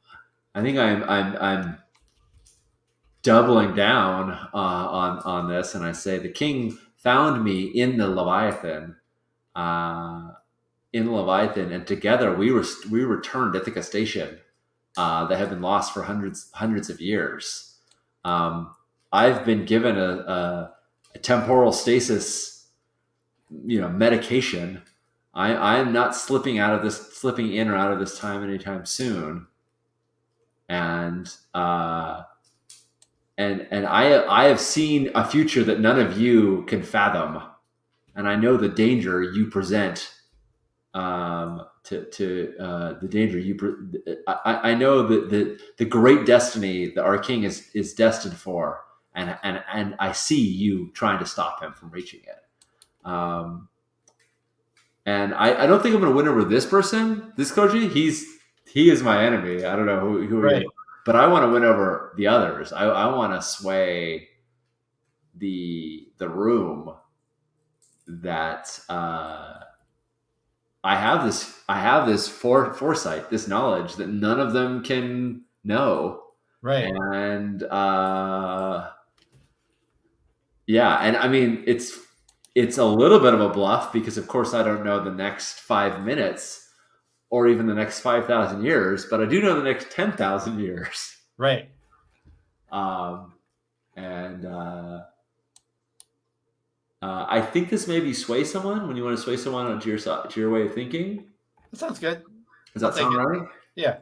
doubling down on this, and I say the king found me in the Leviathan, uh, and together we returned Ithaca Station, that had been lost for hundreds of years. Um, I've been given a temporal stasis, medication. I'm not slipping in or out of this time anytime soon, and I have seen a future that none of you can fathom, and I know the danger you present, to the danger you. I know that the great destiny that our king is destined for, and I see you trying to stop him from reaching it. And I don't think I'm going to win over this person, this Koji. He is my enemy. I don't know who he is, Right, but I want to win over the others. I want to sway the room that, I have this foresight, this knowledge that none of them can know, right, and yeah, and I mean it's a little bit of a bluff because of course I don't know the next 5 minutes or even the next 5,000 years, but I do know the next 10,000 years. right. Um, and I think this maybe sway someone when you want to sway someone onto your side, to your way of thinking. That sounds good. Does I'll that take sound it. right? Yeah.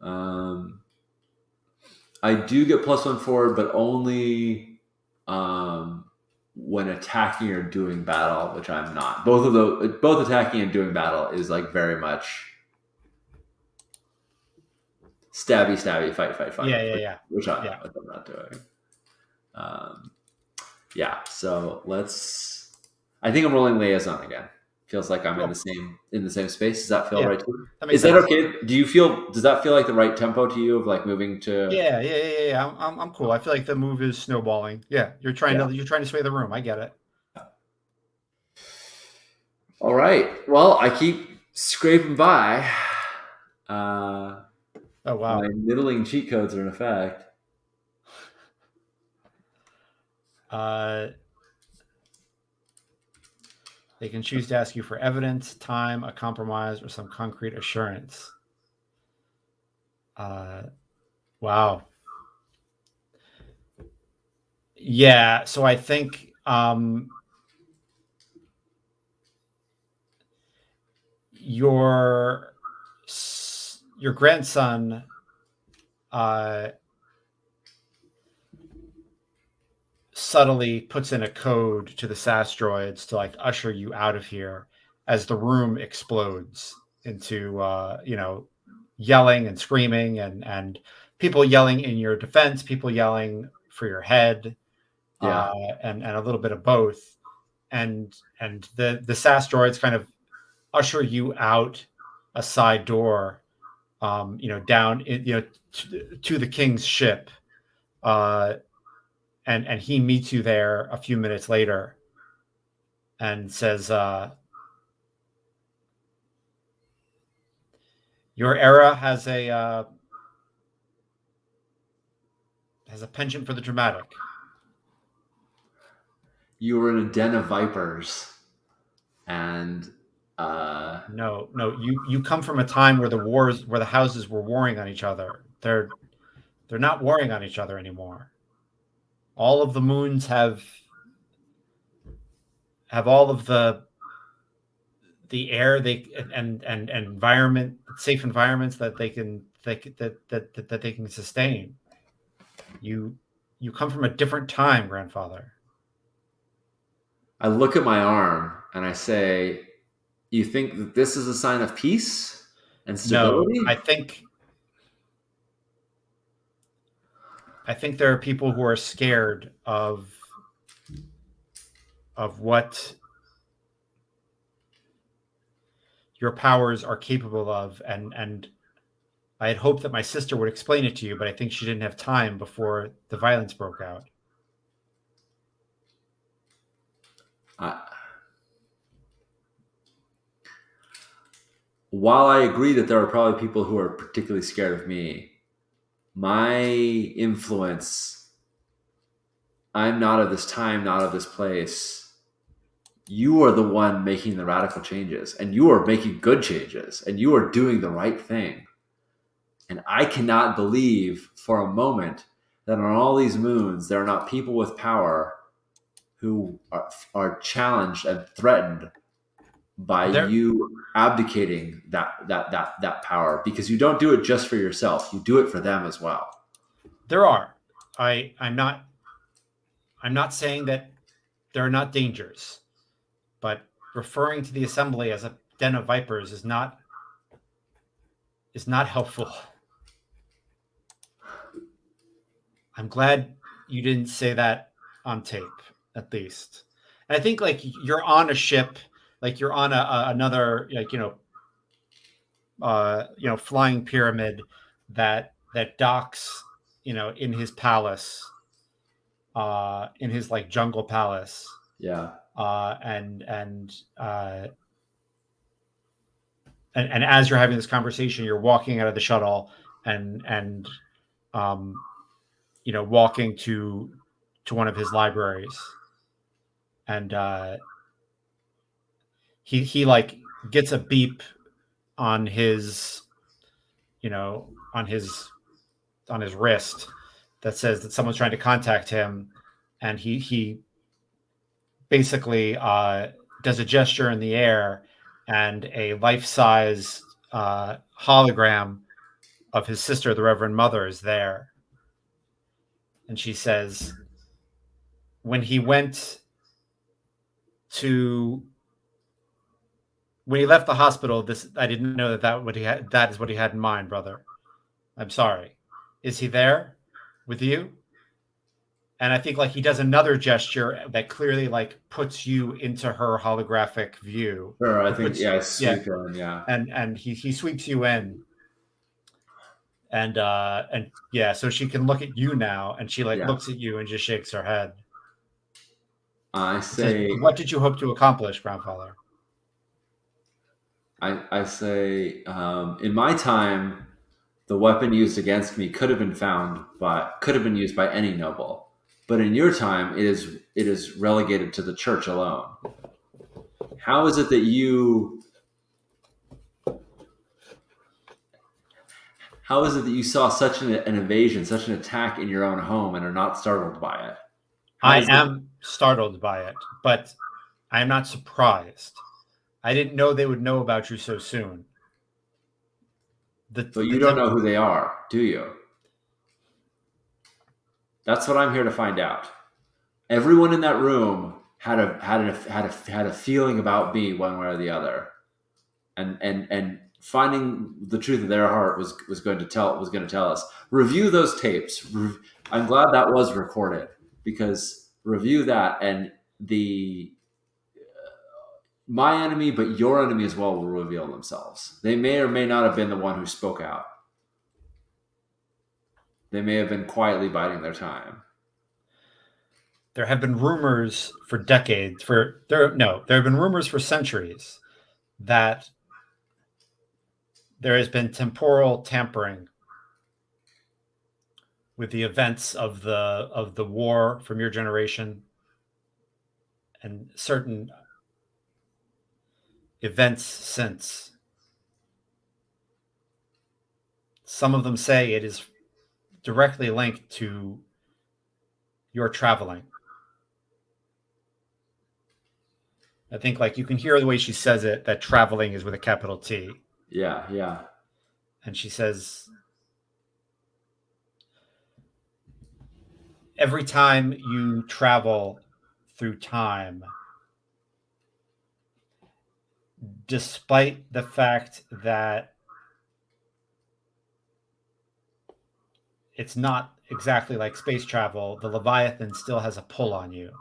Um, I do get +1 forward, but only when attacking or doing battle, which I'm not. Both attacking and doing battle is like very much stabby, fight, Yeah, yeah, yeah. which Yeah. I'm not doing. Um, yeah, so let's. I think I'm rolling liaison again. Feels like I'm in the Cool. same space. Does that feel Yeah. right to you? That makes Is that sense. okay? Does that feel like the right tempo to you of like moving to? Yeah, yeah, yeah, yeah. I'm cool. I feel like the move is snowballing. Yeah, Yeah. you're trying to sway the room. I get it. All right. Well, I keep scraping by. Uh, Oh my wow. middling cheat codes are in effect. Uh, they can choose to ask you for evidence, time, a compromise, or some concrete assurance. Uh, wow. Yeah. So I think your your grandson uh, subtly puts in a code to the SAS droids to like usher you out of here as the room explodes into yelling and screaming and people yelling in your defense, people yelling for your head, Yeah. and a little bit of both. And the SAS droids kind of usher you out a side door, down to the king's ship, uh, and he meets you there a few minutes later and says, "Your era has a penchant for the dramatic. You were in a den of vipers, and uh, No, no, you come from a time where the houses were warring on each other. They're not warring on each other anymore. All of the moons have all of the air they and environment safe environments that that they can sustain. You you come from a different time, grandfather. I look at my arm and I say, "You think that this is a sign of peace and No, stability?" I think there are people who are scared of what your powers are capable of, and I had hoped that my sister would explain it to you, but I think she didn't have time before the violence broke out. I, while I agree that there are probably people who are particularly scared of me, my influence, I'm not of this time, not of this place. You are the one making the radical changes, and you are making good changes, and you are doing the right thing. And I cannot believe for a moment that on all these moons, there are not people with power who are challenged and threatened by There you abdicating that power, because you don't do it just for yourself, you do it for them as well. there are. I'm not saying that there are not dangers, but referring to the assembly as a den of vipers is not helpful. I'm glad you didn't say that on tape, at least. And I think like you're on a ship, like you're on another like flying pyramid that docks in his palace, in his like jungle palace, Yeah. and as you're having this conversation, you're walking out of the shuttle and um, walking to one of his libraries, and he like gets a beep on his you know on his wrist that says that someone's trying to contact him, and he basically does a gesture in the air, and a life-size hologram of his sister, the Reverend Mother, is there, and she says, when he went to when he left the hospital, this I didn't know that is what he had in mind, brother. I'm sorry. Is he there with you? And I think like he does another gesture that clearly like puts you into her holographic view. Sure. I He think, puts yeah, yeah, sweep in. Yeah. and he sweeps you in, and yeah, so she can look at you now, and she like Yeah. looks at you and just shakes her head I and says, say, "What did you hope to accomplish, grandfather?" I say, in my time, the weapon used against me could have been used by any noble, but in your time, it is relegated to the church alone. How is it that you saw such an invasion, such an attack in your own home, and are not startled by it? How I does it? am startled by it, but I am not surprised. I didn't know they would know about you so soon. The But the you don't temp- know who they are, do you? That's what I'm here to find out. Everyone in that room had a feeling about me one way or the other, and finding the truth of their heart was going to tell us. Review those tapes. I'm glad that was recorded, because review that, and the my enemy, but your enemy as well, will reveal themselves. They may or may not have been the one who spoke out. They may have been quietly biding their time. there have been rumors for decades for there no there have been rumors for centuries that there has been temporal tampering with the events of the war from your generation and certain events since. Some of them say it is directly linked to your traveling. I think like you can hear the way she says it, that traveling is with a capital T. Yeah, yeah. And she says, every time you travel through time, despite the fact that it's not exactly like space travel, the Leviathan still has a pull on you.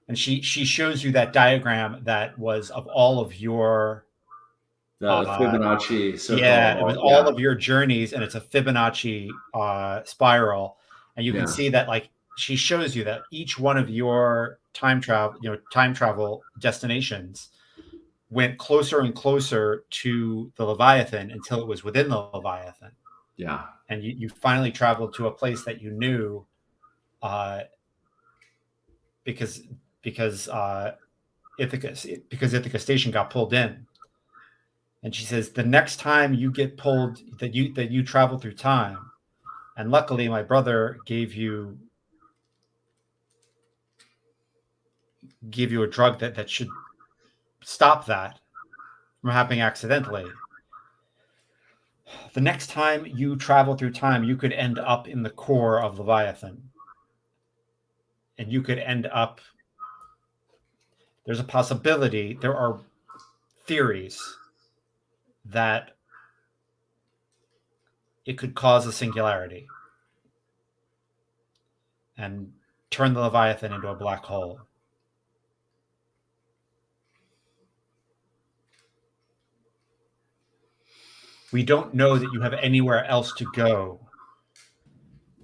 And she shows you that diagram that was of all of your The uh Fibonacci circle yeah, of it was all, all yeah, of your journeys, and it's a Fibonacci spiral, and you can yeah, see that like she shows you that each one of your time travel destinations went closer and closer to the Leviathan until it was within the Leviathan, yeah. and you finally traveled to a place that you knew, uh, because because Ithaca Station got pulled in. And she says the next time you get pulled, that you travel through time, and luckily my brother gave you a drug that should stop that from happening accidentally. The next time you travel through time, you could end up in the core of Leviathan, and you could end up. There's a possibility. There are theories that it could cause a singularity and turn the Leviathan into a black hole. We don't know that you have anywhere else to go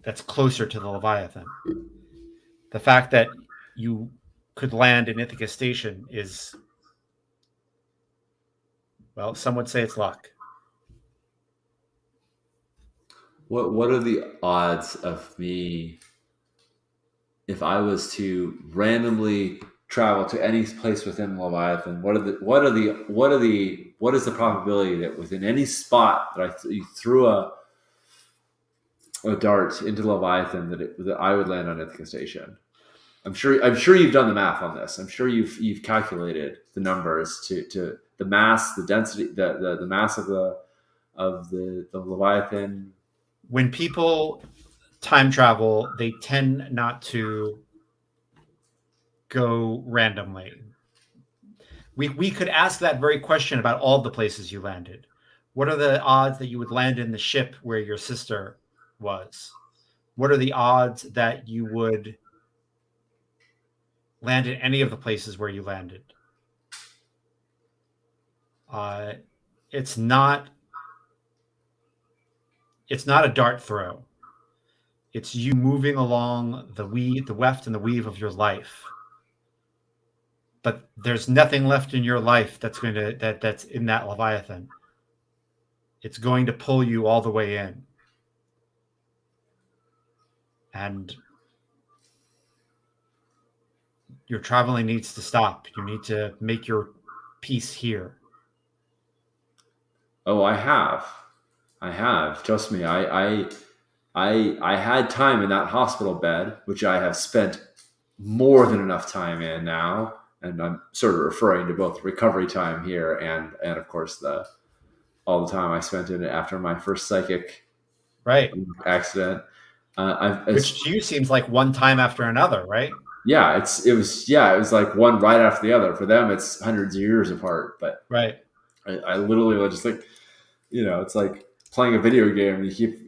that's closer to the Leviathan. The fact that you could land in Ithaca Station is, well, some would say it's luck. What are the odds of me if I was to randomly travel to any place within Leviathan? What is the probability that within any spot that you threw a dart into Leviathan that I would land on Ithaca Station? I'm sure you've done the math on this. I'm sure you've calculated the numbers to the mass, the density, the mass of the Leviathan. When people time travel, they tend not to go randomly. We could ask that very question about all the places you landed. What are the odds that you would land in the ship where your sister was? What are the odds that you would land in any of the places where you landed? Uh, it's not it's not a dart throw. It's you moving along the weft and the weave of your life. But there's nothing left in your life that's in that Leviathan. It's going to pull you all the way in. And your traveling needs to stop. You need to make your peace here. Oh, I have. Trust me, I had time in that hospital bed, which I have spent more than enough time in now, and I'm sort of referring to both recovery time here and of course the all the time I spent in it after my first psychic Right. accident. Which to you seems like one time after another, right? Yeah, it was like one right after the other. For them, it's hundreds of years apart, but Right. I literally was just like, it's like playing a video game. You keep,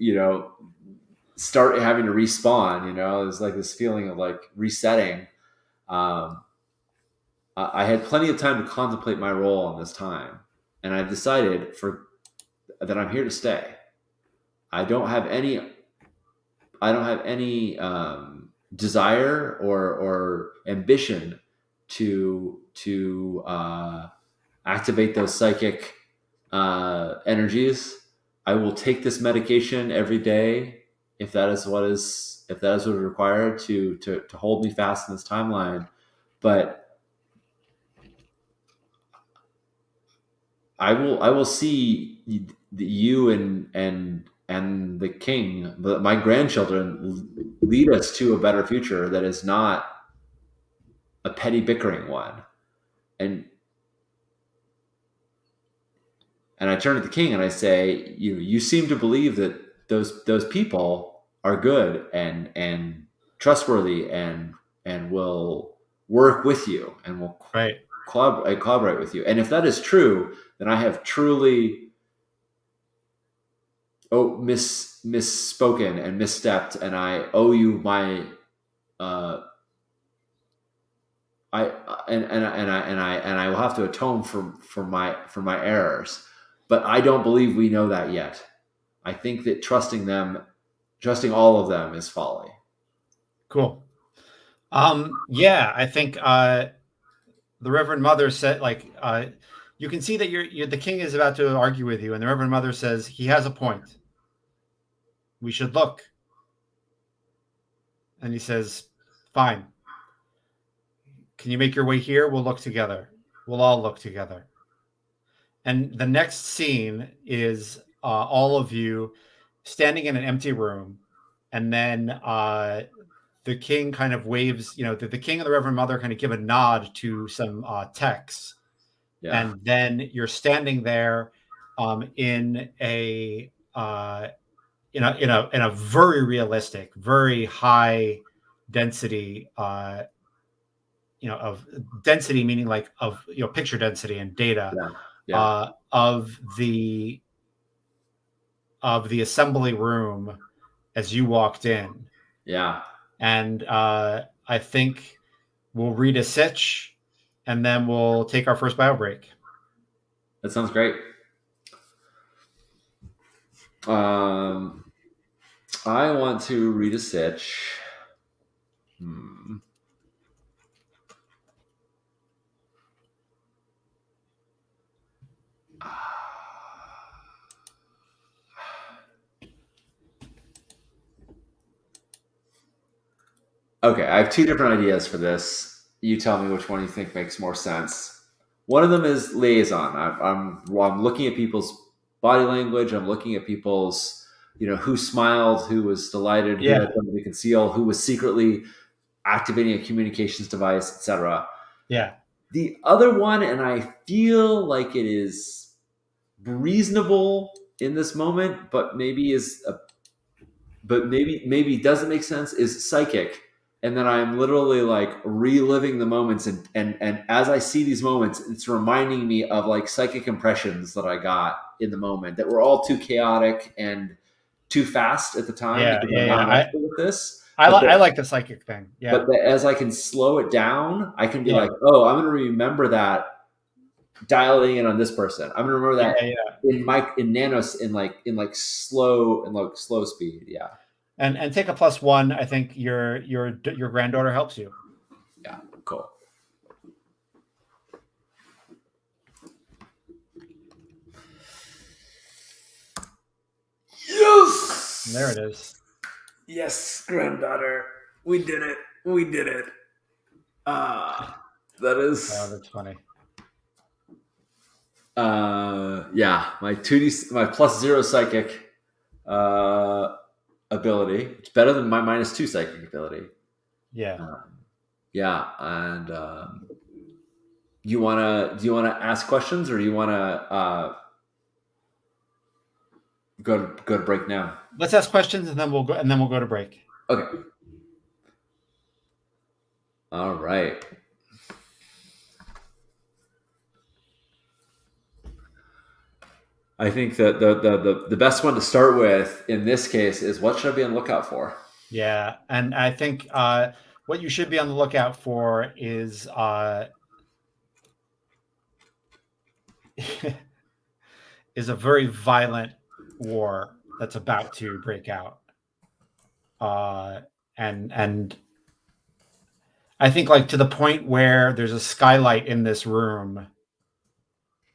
start having to respawn. There's like this feeling of like resetting. Um, I had plenty of time to contemplate my role in this time, and I've decided for that I'm here to stay. I don't have any. I don't have any desire or ambition to activate those psychic energies. I will take this medication every day if that is what is required to hold me fast in this timeline. But I will see you and the king, my grandchildren, lead us to a better future that is not a petty bickering one. And I turn to the king and I say, you seem to believe that those people are good and trustworthy and will work with you and will Right. collaborate with you. And if that is true, then I have truly misspoken and misstepped, and I owe you my uh, I and I will have to atone for my errors. But I don't believe we know that yet. I think that trusting all of them is folly. Cool. Yeah, I think the Reverend Mother said, like, you can see that the king is about to argue with you, and the Reverend Mother says he has a point. We should look. And he says, fine. Can you make your way here? We'll look together. We'll all look together. And the next scene is all of you standing in an empty room, and then the king kind of waves. The king and the Reverend Mother kind of give a nod to some texts, Yeah, and then you're standing there in a in a very realistic, very high density. Of density, meaning like of picture density and data yeah, yeah, of the assembly room as you walked in. yeah. And I think we'll read a sitch, and then we'll take our first bio break. That sounds great. Um, I want to read a sitch. Hmm. Okay, I have two different ideas for this. You tell me which one you think makes more sense. One of them is liaison. I'm looking at people's body language. I'm looking at people's, who smiled, who was delighted, who Yeah, had something to conceal, who was secretly activating a communications device, etc. yeah, The other one, and I feel like it is reasonable in this moment, but maybe doesn't make sense, is psychic. And then I'm literally like reliving the moments, and as I see these moments, it's reminding me of like psychic impressions that I got in the moment that were all too chaotic and too fast at the time yeah, because yeah, I'm not yeah. an expert with this. I like the psychic thing. Yeah, As I can slow it down, I can be yeah, like, oh, I'm going to remember that dialing in on this person. I'm going to remember yeah, that yeah. in nanos in slow speed. Yeah. And take a +1. I think your granddaughter helps you. Yeah. Cool. And there Yes. it is. Yes, granddaughter. We did it. We did it. That Oh, is that's funny. yeah, my 2D my +0 psychic ability. It's better than my -2 psychic ability. Yeah. Yeah, and do you wanna ask questions, or do you wanna go to break now? Let's ask questions, and then we'll go to break. Okay. All right. I think that the best one to start with in this case is, what should I be on the lookout for? Yeah, and I think what you should be on the lookout for is is a very violent war that's about to break out. Uh, and I think, like, to the point where there's a skylight in this room,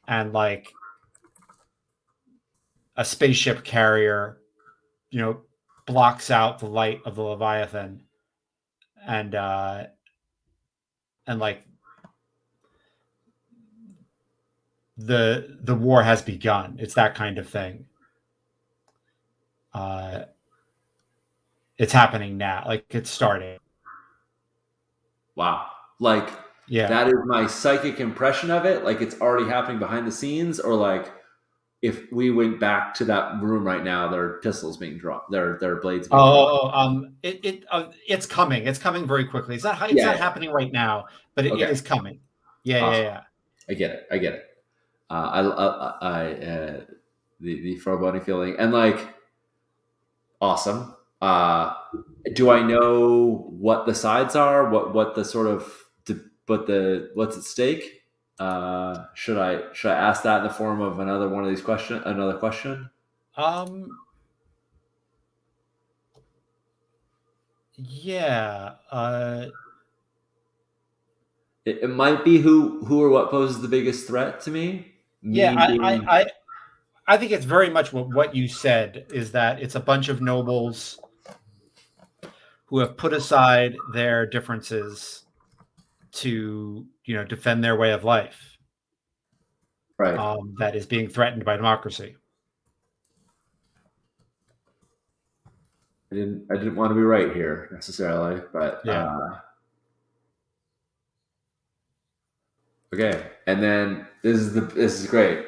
and like a spaceship carrier, you know, blocks out the light of the Leviathan, and like the war has begun. It's that kind of thing. Uh, it's happening now. Like, it's starting. Wow. Like, Yeah. that is my psychic impression of it. Like, it's already happening behind the scenes, or like, if we went back to that room right now, there are pistols being drawn, there are blades being drawn. It's coming. It's coming very quickly. It's not Yeah, happening right now, but it okay. is coming. Yeah, yeah, Awesome. yeah. I get it. I get it. The foreboding feeling and like awesome. Do I know what the sides are? What the sort of but the what's at stake? Should I ask that in the form of another one of these question? Another question? Um, yeah. It might be who or what poses the biggest threat to me. Yeah, Me being I think it's very much what you said is that it's a bunch of nobles who have put aside their differences to, defend their way of life, right. that is being threatened by democracy. I didn't want to be right here necessarily, but Yeah. okay. And then this is great.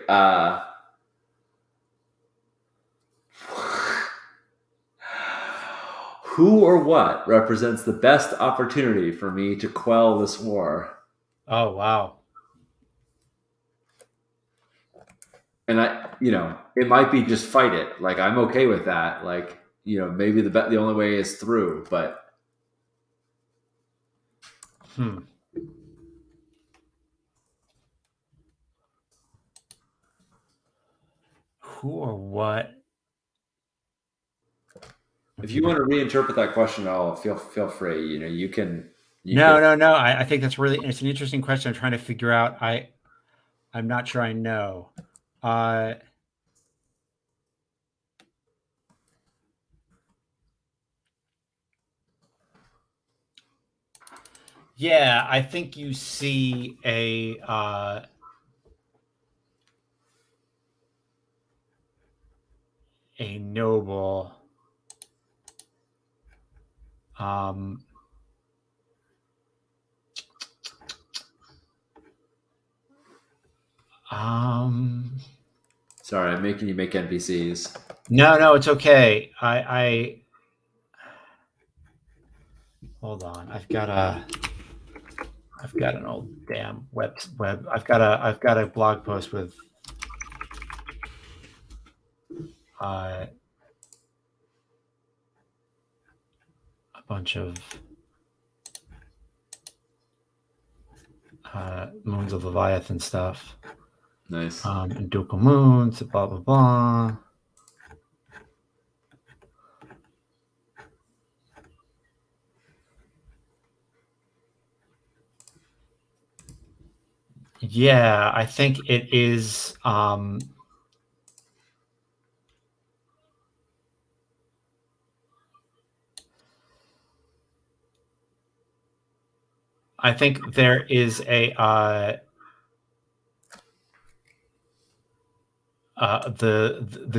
Who or what represents the best opportunity for me to quell this war? Oh, wow. And it might be just fight it. Like I'm okay with that. Like maybe the only way is through. But Hmm. Who or what? if you want to reinterpret that question at all, feel free. You can. No, no, no. I think it's an interesting question. I'm trying to figure out. I'm not sure I know. Uh, yeah, I think you see a noble. Um, um, Sorry, I'm making you make NPCs. no, no, it's okay. I hold on. I've got an old damn web. I've got a blog post with uh, a bunch of moons of Leviathan stuff. Nice. And ducal moons, blah blah blah. Yeah, I think it is. I think there is the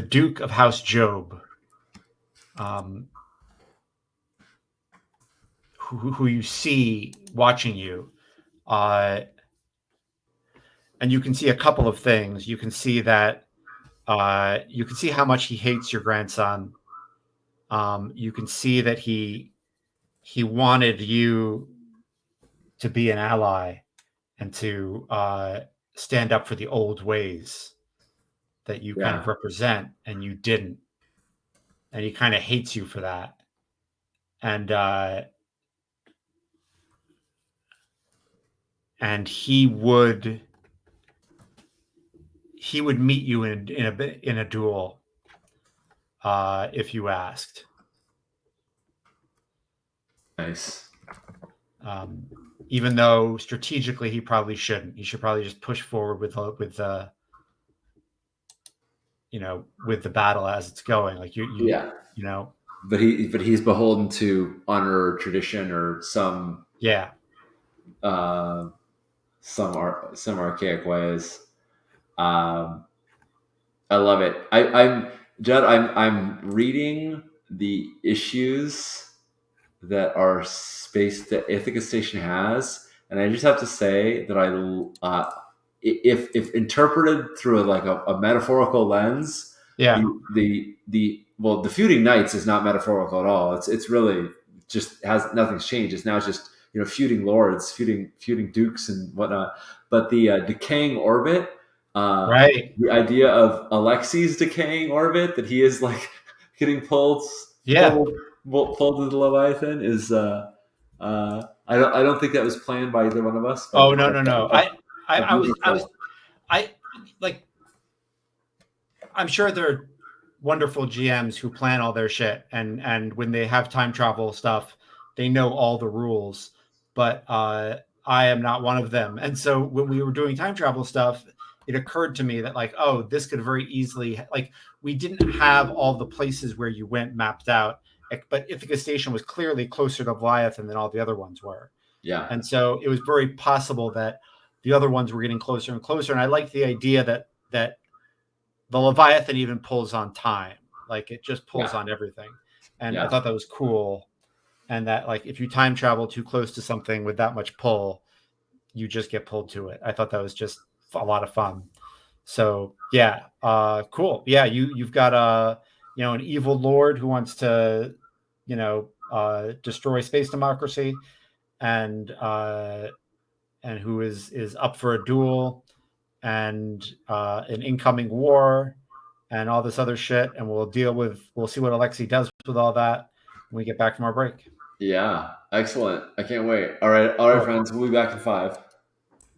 Duke of House Job, um, who you see watching you, uh, and you can see a couple of things. You can see that you can see how much he hates your grandson. You can see that he wanted you to be an ally and to stand up for the old ways that you kind Yeah. of represent, and you didn't, and he kind of hates you for that. And and he would meet you in a duel if you asked. Nice. Um, Even though strategically he probably shouldn't. He should probably just push forward with the battle as it's going. Like Yeah. you know, But he's beholden to honor or tradition or yeah, uh, some archaic ways. Um, I love it. I'm Judd. I'm reading the issues that our space that Ithaca Station has, and I just have to say that if interpreted through a metaphorical lens, yeah, the feuding knights is not metaphorical at all. It's really just has nothing's changed. It's now just feuding lords, feuding dukes and whatnot. But the decaying orbit, uh, Right. the idea of Alexi's decaying orbit, that he is like getting Yeah. pulled pulled to the Leviathan is. I don't think that was planned by either one of us, but Oh, no, no, no. I was I was beautiful. I like I'm sure there are wonderful GMs who plan all their shit, and when they have time travel stuff, they know all the rules. But I am not one of them. And so when we were doing time travel stuff, it occurred to me that like, oh, this could very easily like we didn't have all the places where you went mapped out, but Ithaca Station was clearly closer to Leviathan than all the other ones were. Yeah, And so it was very possible that the other ones were getting closer and closer. And I like the idea that the Leviathan even pulls on time. Like it just pulls yeah, on everything. And I yeah, thought that was cool. And that like if you time travel too close to something with that much pull, you just get pulled to it. I thought that was just a lot of fun. So yeah, cool. Yeah, you've got an evil lord who wants to, destroy space democracy, and who is up for a duel, and an incoming war, and all this other shit. And we'll see what Alexei does with all that when we get back from our break. yeah. Excellent. I can't wait. All right, Cool. friends. We'll be back in 5.